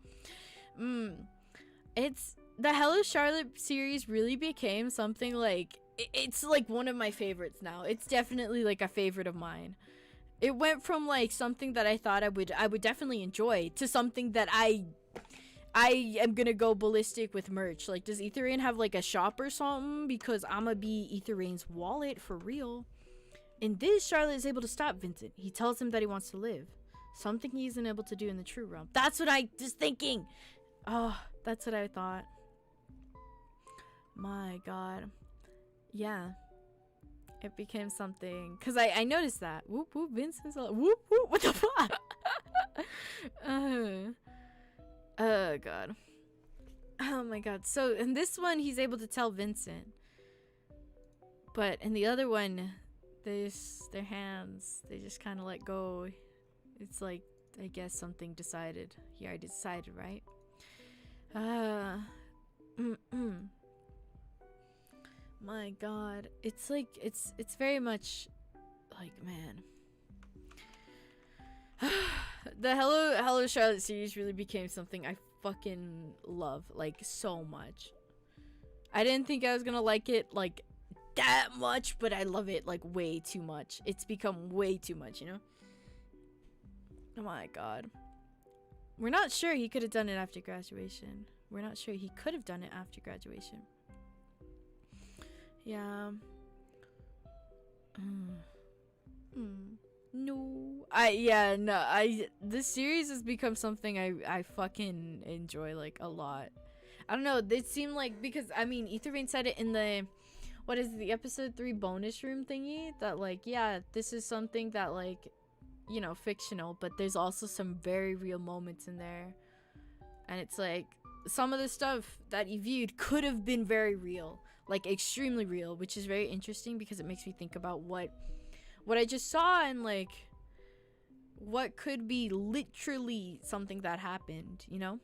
It's the Hello Charlotte series really became something like it's like one of my favorites now. It's definitely like a favorite of mine. It went from like something that I thought I would definitely enjoy to something that I am gonna go ballistic with merch. Like, does Etherane have like a shop or something? Because I'ma be Etherane's wallet for real. In this, Charlotte is able to stop Vincent. He tells him that he wants to live. Something he isn't able to do in the true realm. That's what I was thinking. Oh, that's what I thought. My god. Yeah. It became something. Because I noticed that. Whoop whoop, Vincent's all whoop whoop. What the fuck? Oh god. Oh my god. So in this one he's able to tell Vincent. But in the other one, their hands, they just kind of let go. It's like, I guess something decided. He already decided, right? My god. It's like, it's very much like, man. The Hello Charlotte series really became something I fucking love, like, so much. I didn't think I was gonna like it, like, that much, but I love it, like, way too much. It's become way too much, you know? Oh my god. We're not sure he could have done it after graduation. We're not sure he could have done it after graduation. Yeah. No. This series has become something I fucking enjoy, like, a lot. I don't know, it seemed like, because, I mean, Etherane said it in the, what is it, the episode 3 bonus room thingy, that, like, yeah, this is something that, like, you know, fictional, but there's also some very real moments in there. And it's like, some of the stuff that you viewed could have been very real, like, extremely real, which is very interesting because it makes me think about what I just saw and, like, what could be literally something that happened, you know?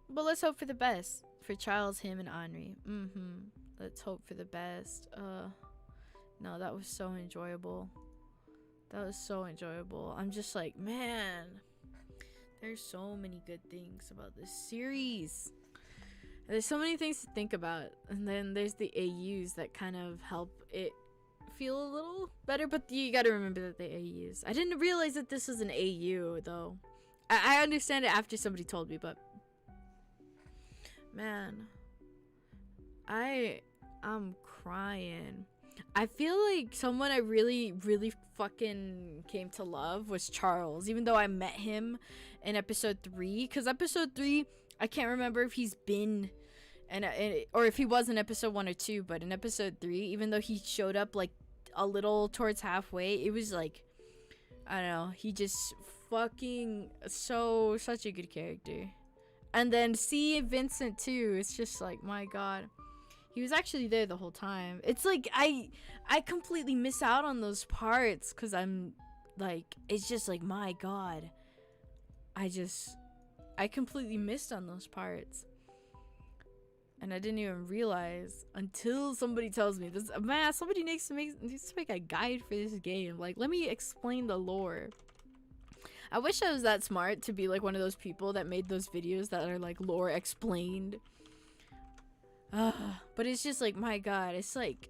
But let's hope for the best for Charles, him, and Henri. Let's hope for the best. No, that was so enjoyable. That was so enjoyable. I'm just like, man, there's so many good things about this series. There's so many things to think about. And then there's the AUs that kind of help it feel a little better, but you gotta remember that the AUs. I didn't realize that this was an AU, though. I understand it after somebody told me, but man, I'm crying. I feel like someone I really fucking came to love was Charles, even though I met him in episode 3, because episode 3 I can't remember if he's been or if he was in episode 1 or 2, but in episode 3, even though he showed up like a little towards halfway, it was like, I don't know, he just fucking such a good character. And then see Vincent too, it's just like, my god, he was actually there the whole time. It's like I completely miss out on those parts because I'm like, it's just like, my god, I completely missed on those parts. And I didn't even realize until somebody tells me this. Man, somebody needs to make a guide for this game. Like, let me explain the lore. I wish I was that smart to be like one of those people that made those videos that are like lore explained. But it's just like, my god, it's like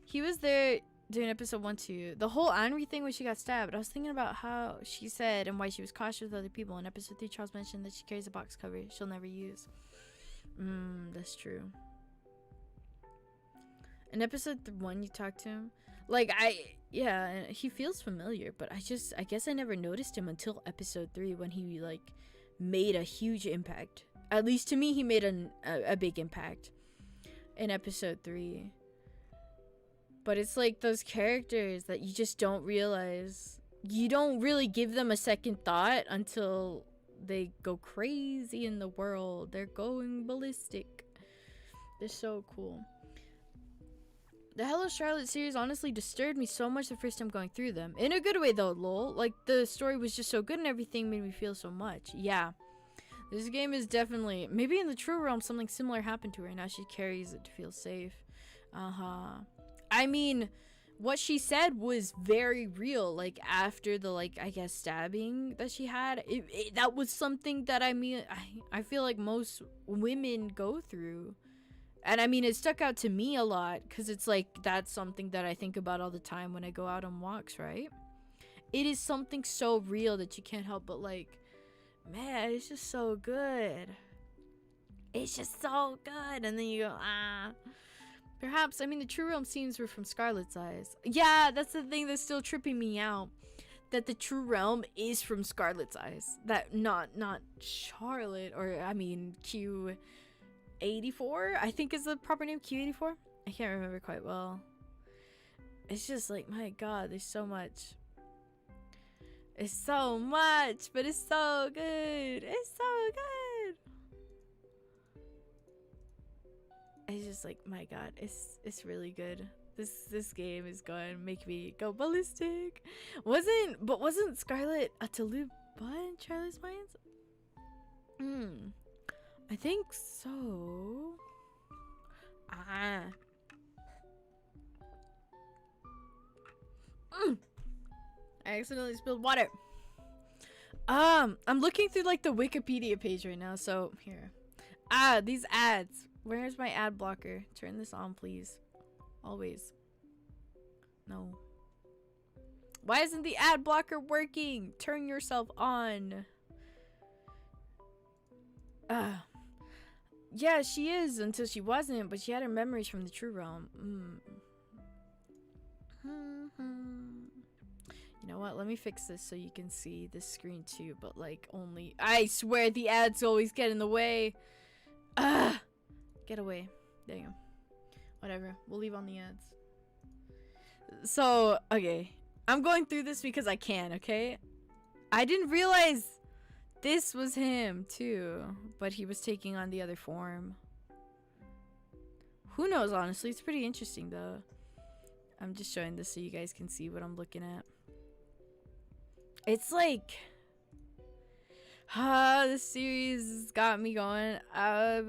he was there during episode 1, 2. The whole Henri thing when she got stabbed. I was thinking about how she said and why she was cautious with other people. In episode 3, Charles mentioned that she carries a box cover she'll never use. That's true. In episode 1, you talked to him. Like, yeah, he feels familiar, but I guess I never noticed him until episode 3 when he, like, made a huge impact. At least to me, he made a big impact in episode 3. But it's like those characters that you just don't realize. You don't really give them a second thought until they go crazy in the world. They're going ballistic. They're so cool. The Hello Charlotte series honestly disturbed me so much the first time going through them. In a good way though, lol. Like, the story was just so good and everything made me feel so much. Yeah. This game is definitely... Maybe in the true realm something similar happened to her and now she carries it to feel safe. I mean, what she said was very real. Like, after the, like, I guess stabbing that she had, that was something that, I mean, I feel like most women go through. And I mean, it stuck out to me a lot because it's like, that's something that I think about all the time when I go out on walks, right? It is something so real that you can't help but like, man, it's just so good. It's just so good. And then you go, perhaps, I mean, the true realm scenes were from Scarlett's eyes. Yeah, that's the thing that's still tripping me out. That the true realm is from Scarlett's eyes. That not Charlotte, or I mean Q84, I think is the proper name, Q84. I can't remember quite well. It's just like, my god, there's so much. It's so much, but it's so good. It's so good. It's just like, my god, it's really good. This game is going to make me go ballistic. Wasn't Scarlett a Taluba in Charlie's Minds? I think so. I accidentally spilled water. I'm looking through like the Wikipedia page right now, so here. These ads. Where's my ad blocker? Turn this on, please. Always. No. Why isn't the ad blocker working? Turn yourself on. Yeah, she is until she wasn't, but she had her memories from the true realm. You know what? Let me fix this so you can see this screen too, but like only... I swear the ads always get in the way. Get away. There you go. Whatever. We'll leave on the ads. So, okay. I'm going through this because I can, okay? I didn't realize this was him too, but he was taking on the other form. Who knows, honestly? It's pretty interesting though. I'm just showing this so you guys can see what I'm looking at. It's like... this series got me going. I'm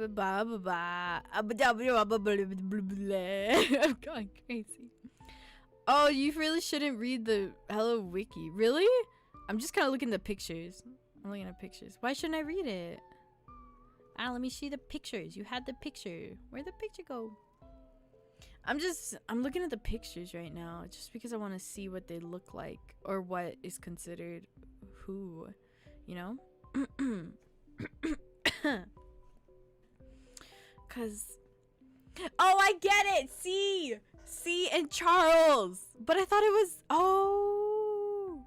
going crazy. Oh, you really shouldn't read the Hello Wiki. Really? I'm just kind of looking at the pictures. I'm looking at pictures. Why shouldn't I read it? Let me see the pictures. You had the picture. Where'd the picture go? I'm looking at the pictures right now just because I want to see what they look like or what is considered who, you know? Cause Oh, I get it. C and Charles. But I thought it was, oh.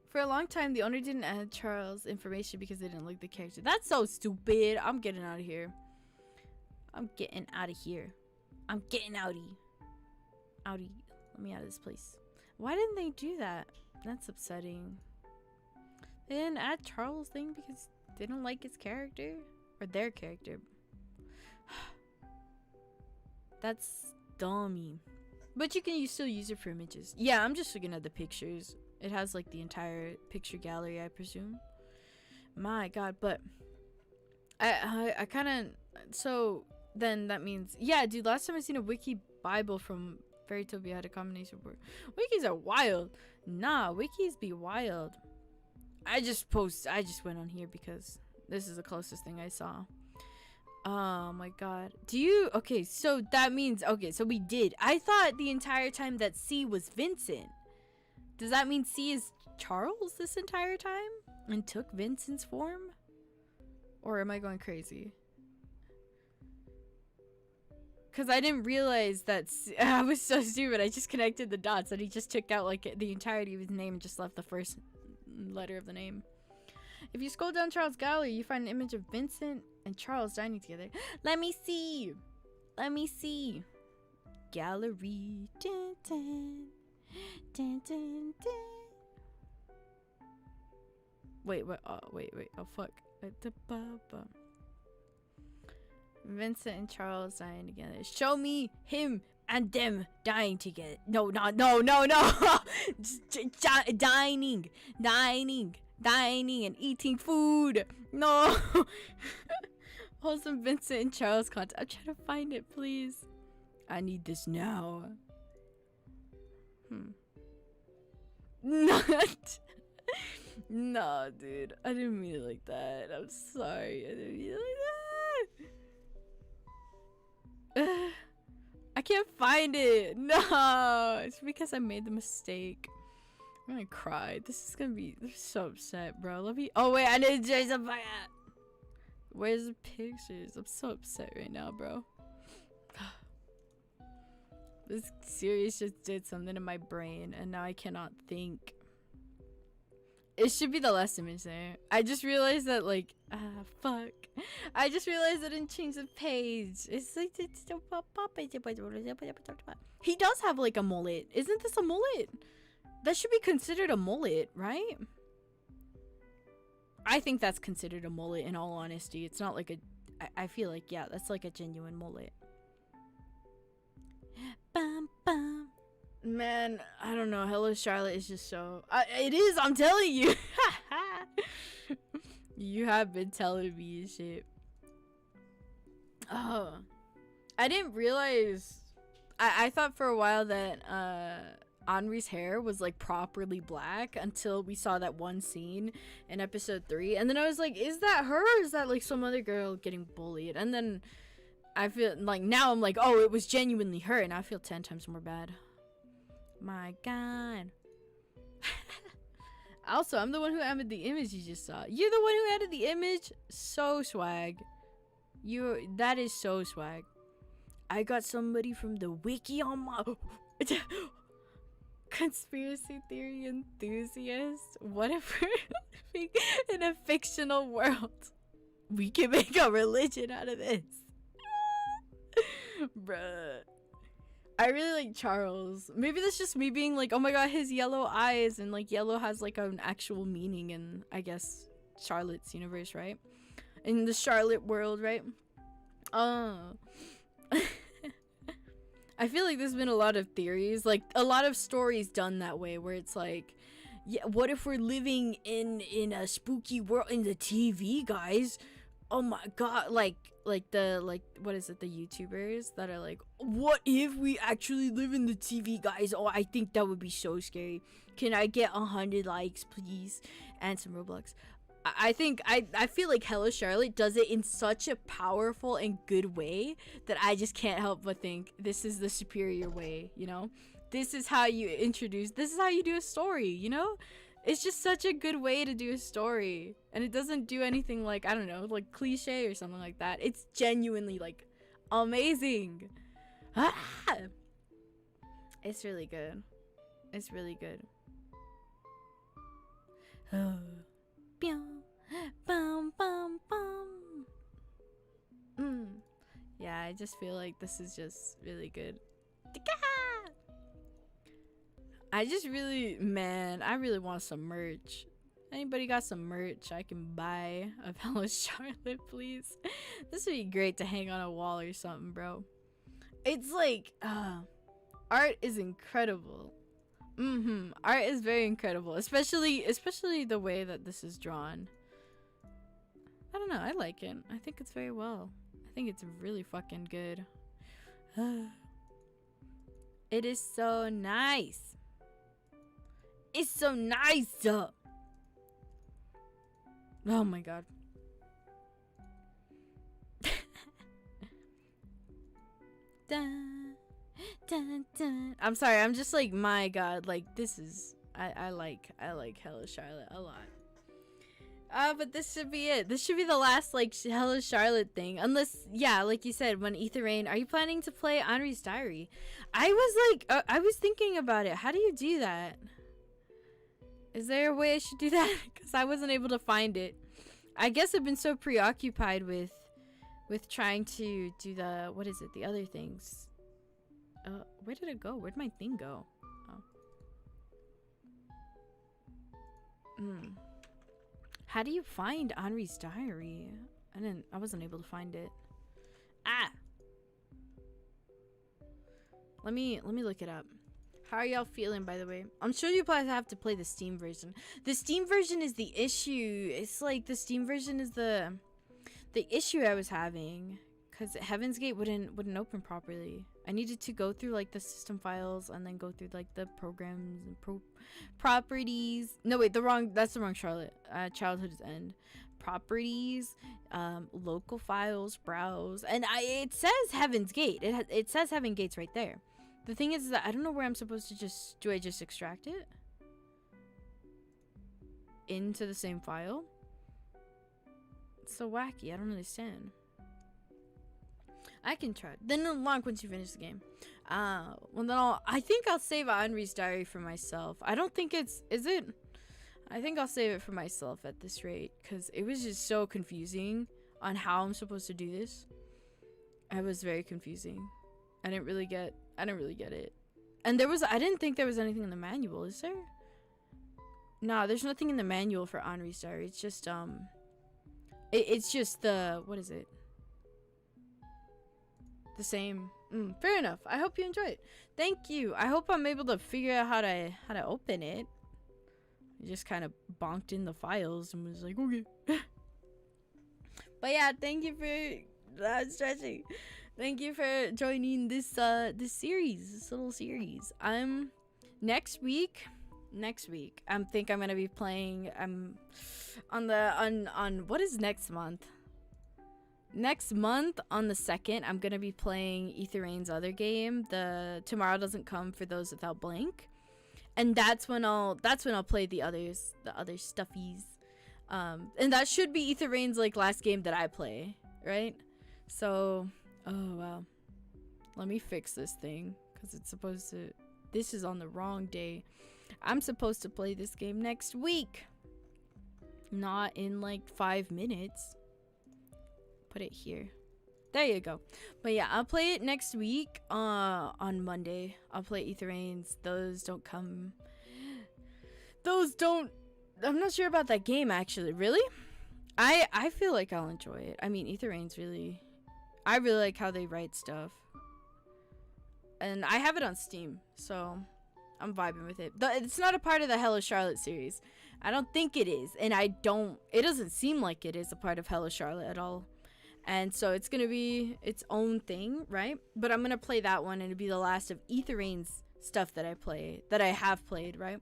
For a long time, the owner didn't add Charles' information because they didn't like the character. That's so stupid. I'm getting out of here. I'm getting out of here. I'm getting outie. Outie. Let me out of this place. Why didn't they do that? That's upsetting. They didn't add Charles' thing because they don't like his character? Or their character. That's dummy. But you can still use it for images. Yeah, I'm just looking at the pictures. It has like the entire picture gallery, I presume. My god, but I kind of, so then that means, yeah, dude, last time I seen a wiki bible from Fairytopia had a combination word. Wikis are wild. Nah, wikis be wild. I just went on here because this is the closest thing I saw. Oh my god. Okay, so that means, okay, so we did. I thought the entire time that C was Vincent. Does that mean C is Charles this entire time? And took Vincent's form? Or am I going crazy? Because I didn't realize that I was so stupid. I just connected the dots and he just took out like the entirety of his name and just left the first letter of the name. If you scroll down Charles' gallery, you find an image of Vincent and Charles dining together. Let me see. Let me see. Gallery. Dun, dun. Dun, dun, dun. Wait, what? Oh, wait. Oh, fuck. Vincent and Charles dying together. Show me him and them dying together. No. Dining and eating food. No. Wholesome Vincent and Charles content. I'm trying to find it, please. I need this now. Not. No, dude. I didn't mean it like that. I'm sorry. I didn't mean it like that. I can't find it. No. It's because I made the mistake. I'm gonna cry. This is gonna be so upset, bro. Let me. Oh wait, I need to change the fire. Where's the pictures? I'm so upset right now, bro. This series just did something in my brain, and now I cannot think. It should be the last image there. I just realized that, like, fuck. I just realized I didn't change the page. It's like, he does have like a mullet. Isn't this a mullet? That should be considered a mullet, right? I think that's considered a mullet in all honesty. It's not like a, I feel like, yeah, that's like a genuine mullet. Bum, bum. Man, I don't know. Hello Charlotte is just so, it is, I'm telling you. You have been telling me and shit. Oh, I didn't realize, I thought for a while that Henri's hair was like properly black until we saw that one scene in episode 3, and then I was like, is that her or is that like some other girl getting bullied? And then I feel like now I'm like, oh, it was genuinely her, and I feel 10 times more bad. My god. Also, I'm the one who added the image you just saw. You're the one who added the image? So swag. That is so swag. I got somebody from the wiki on my conspiracy theory enthusiast. What if we're living in a fictional world? We can make a religion out of this. Bruh. I really like Charles. Maybe that's just me being like, oh my god, his yellow eyes, and like yellow has like an actual meaning in, I guess, Charlotte's universe, right? In the Charlotte world, right? I feel like there's been a lot of theories, like a lot of stories done that way, where it's like, yeah, what if we're living in a spooky world in the TV, guys? Oh my god, like what is it, the YouTubers that are like, what if we actually live in the TV, guys? Oh, I think that would be so scary. Can I get 100 likes, please? And some Roblox. I feel like Hello Charlotte does it in such a powerful and good way that I just can't help but think this is the superior way, you know? This is how you introduce, this is how you do a story, you know? It's just such a good way to do a story. And it doesn't do anything like, I don't know, like cliche or something like that. It's genuinely like amazing. Ah! It's really good. It's really good. Yeah, I just feel like this is just really good. I just really, man, I really want some merch. Anybody got some merch I can buy of Hello Charlotte, please? This would be great to hang on a wall or something, bro. It's like, art is incredible. Art is very incredible, especially the way that this is drawn. I don't know, I like it. I think it's very well. I think it's really fucking good. It is so nice. It's so nice. Oh my god. Dun, dun, dun. I'm sorry, I'm just like, my god, like this is I like Hello Charlotte a lot. But this should be it. This should be the last like Hello Charlotte thing. Unless, yeah, like you said, when etherane, are you planning to play Henri's Diary? I was like, I was thinking about it. How do you do that? Is there a way I should do that? Because I wasn't able to find it. I guess I've been so preoccupied with trying to do the, what is it, the other things. Where did it go? Where'd my thing go? Oh. How do you find Henri's Diary? I wasn't able to find it. Ah! Let me look it up. How are y'all feeling, by the way? I'm sure you probably have to play the Steam version. The Steam version is the issue. It's like the Steam version is the issue I was having, because Heaven's Gate wouldn't open properly. I needed to go through like the system files and then go through like the programs and properties. No, wait, that's the wrong Charlotte. Childhood's End. Properties, local files, browse, and it says Heaven's Gate. It says Heaven Gates right there. The thing is that I don't know where I'm supposed to do I just extract it into the same file? It's so wacky. I don't understand. I can try. Then unlock once you finish the game. Well then I think I'll save Henri's Diary for myself. I don't think is it? I think I'll save it for myself at this rate, because it was just so confusing on how I'm supposed to do this. It was very confusing. I didn't really get it. And I didn't think there was anything in the manual, is there? No, there's nothing in the manual for Henri's Diary. It's just it's just the, what is it? The same. Fair enough. I hope you enjoy it. Thank you. I hope I'm able to figure out how to open it. I just kind of bonked in the files and was like, okay. But yeah, thank you for stretching. Thank you for joining this little series. Next week I think I'm gonna be playing on what is next month? Next month on the 2nd, I'm gonna be playing Etherane's other game, the Tomorrow Doesn't Come for Those Without Blank. And that's when I'll play the other stuffies. And that should be Etherane's like last game that I play, right? So, oh wow. Let me fix this thing, because it's supposed to, this is on the wrong day. I'm supposed to play this game next week. Not in like 5 minutes. Put it here. There you go. But yeah, I'll play it next week on Monday. I'll play Etherane's I'm not sure about that game actually. Really? I feel like I'll enjoy it. I mean, Etherane's I really like how they write stuff. And I have it on Steam, so I'm vibing with it. It's not a part of the Hello Charlotte series. I don't think it is, and it doesn't seem like it is a part of Hello Charlotte at all. And so it's gonna be its own thing, right? But I'm gonna play that one, and it'll be the last of Etherane's stuff that I have played, right?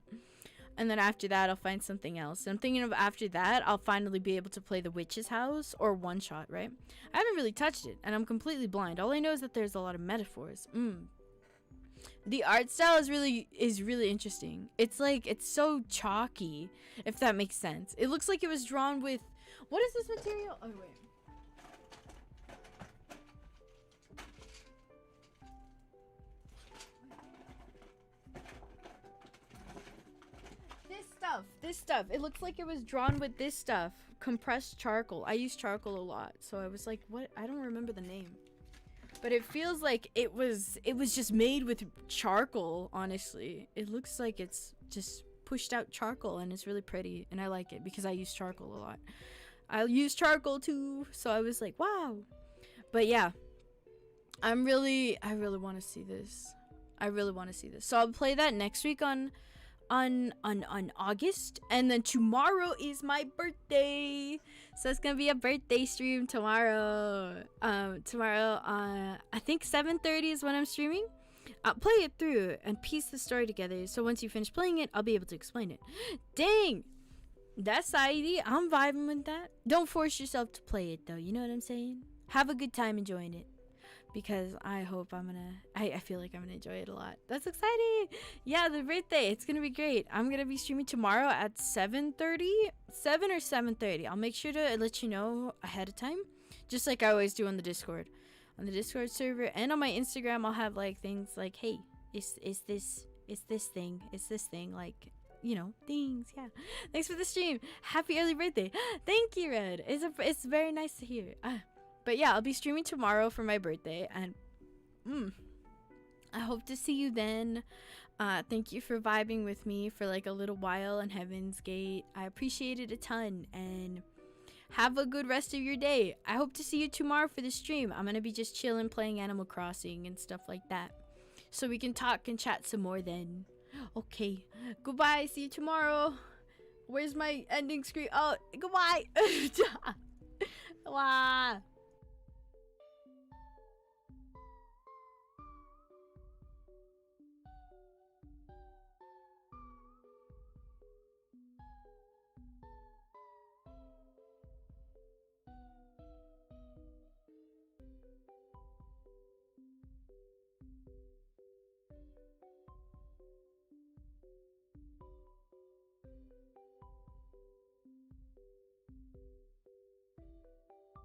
And then after that, I'll find something else. And I'm thinking of after that, I'll finally be able to play The Witch's House or One Shot, right? I haven't really touched it, and I'm completely blind. All I know is that there's a lot of metaphors. The art style is really interesting. It's like it's so chalky, if that makes sense. It looks like it was drawn with, what is this material? Oh wait. This stuff. It looks like it was drawn with this stuff. Compressed charcoal. I use charcoal a lot, so I was like, what? I don't remember the name. But it feels like it was just made with charcoal, honestly. It looks like it's just pushed out charcoal, and it's really pretty, and I like it because I use charcoal a lot. I use charcoal too, so I was like, wow. But yeah, I really want to see this. I really want to see this. So I'll play that next week on August, and then tomorrow is my birthday, so it's gonna be a birthday stream tomorrow. I think 7:30 is when I'm streaming. I'll play it through and piece the story together, so once you finish playing it, I'll be able to explain it. Dang, that's ID. I'm vibing with that. Don't force yourself to play it though, you know what I'm saying? Have a good time enjoying it, because I hope I feel like I'm gonna enjoy it a lot. That's exciting. Yeah, the birthday, it's gonna be great. I'm gonna be streaming tomorrow at 7:30, 7 or 7:30. I'll make sure to let you know ahead of time, just like I always do on the Discord server, and on my Instagram. I'll have like things like, hey, it's this thing, like, you know, things. Yeah, thanks for the stream. Happy early birthday. Thank you, Red. It's very nice to hear. But yeah, I'll be streaming tomorrow for my birthday, and I hope to see you then. Thank you for vibing with me for like a little while on Heaven's Gate. I appreciate it a ton, and have a good rest of your day. I hope to see you tomorrow for the stream. I'm gonna be just chilling, playing Animal Crossing and stuff like that, so we can talk and chat some more then. Okay, goodbye. See you tomorrow. Where's my ending screen? Oh, goodbye. Wow.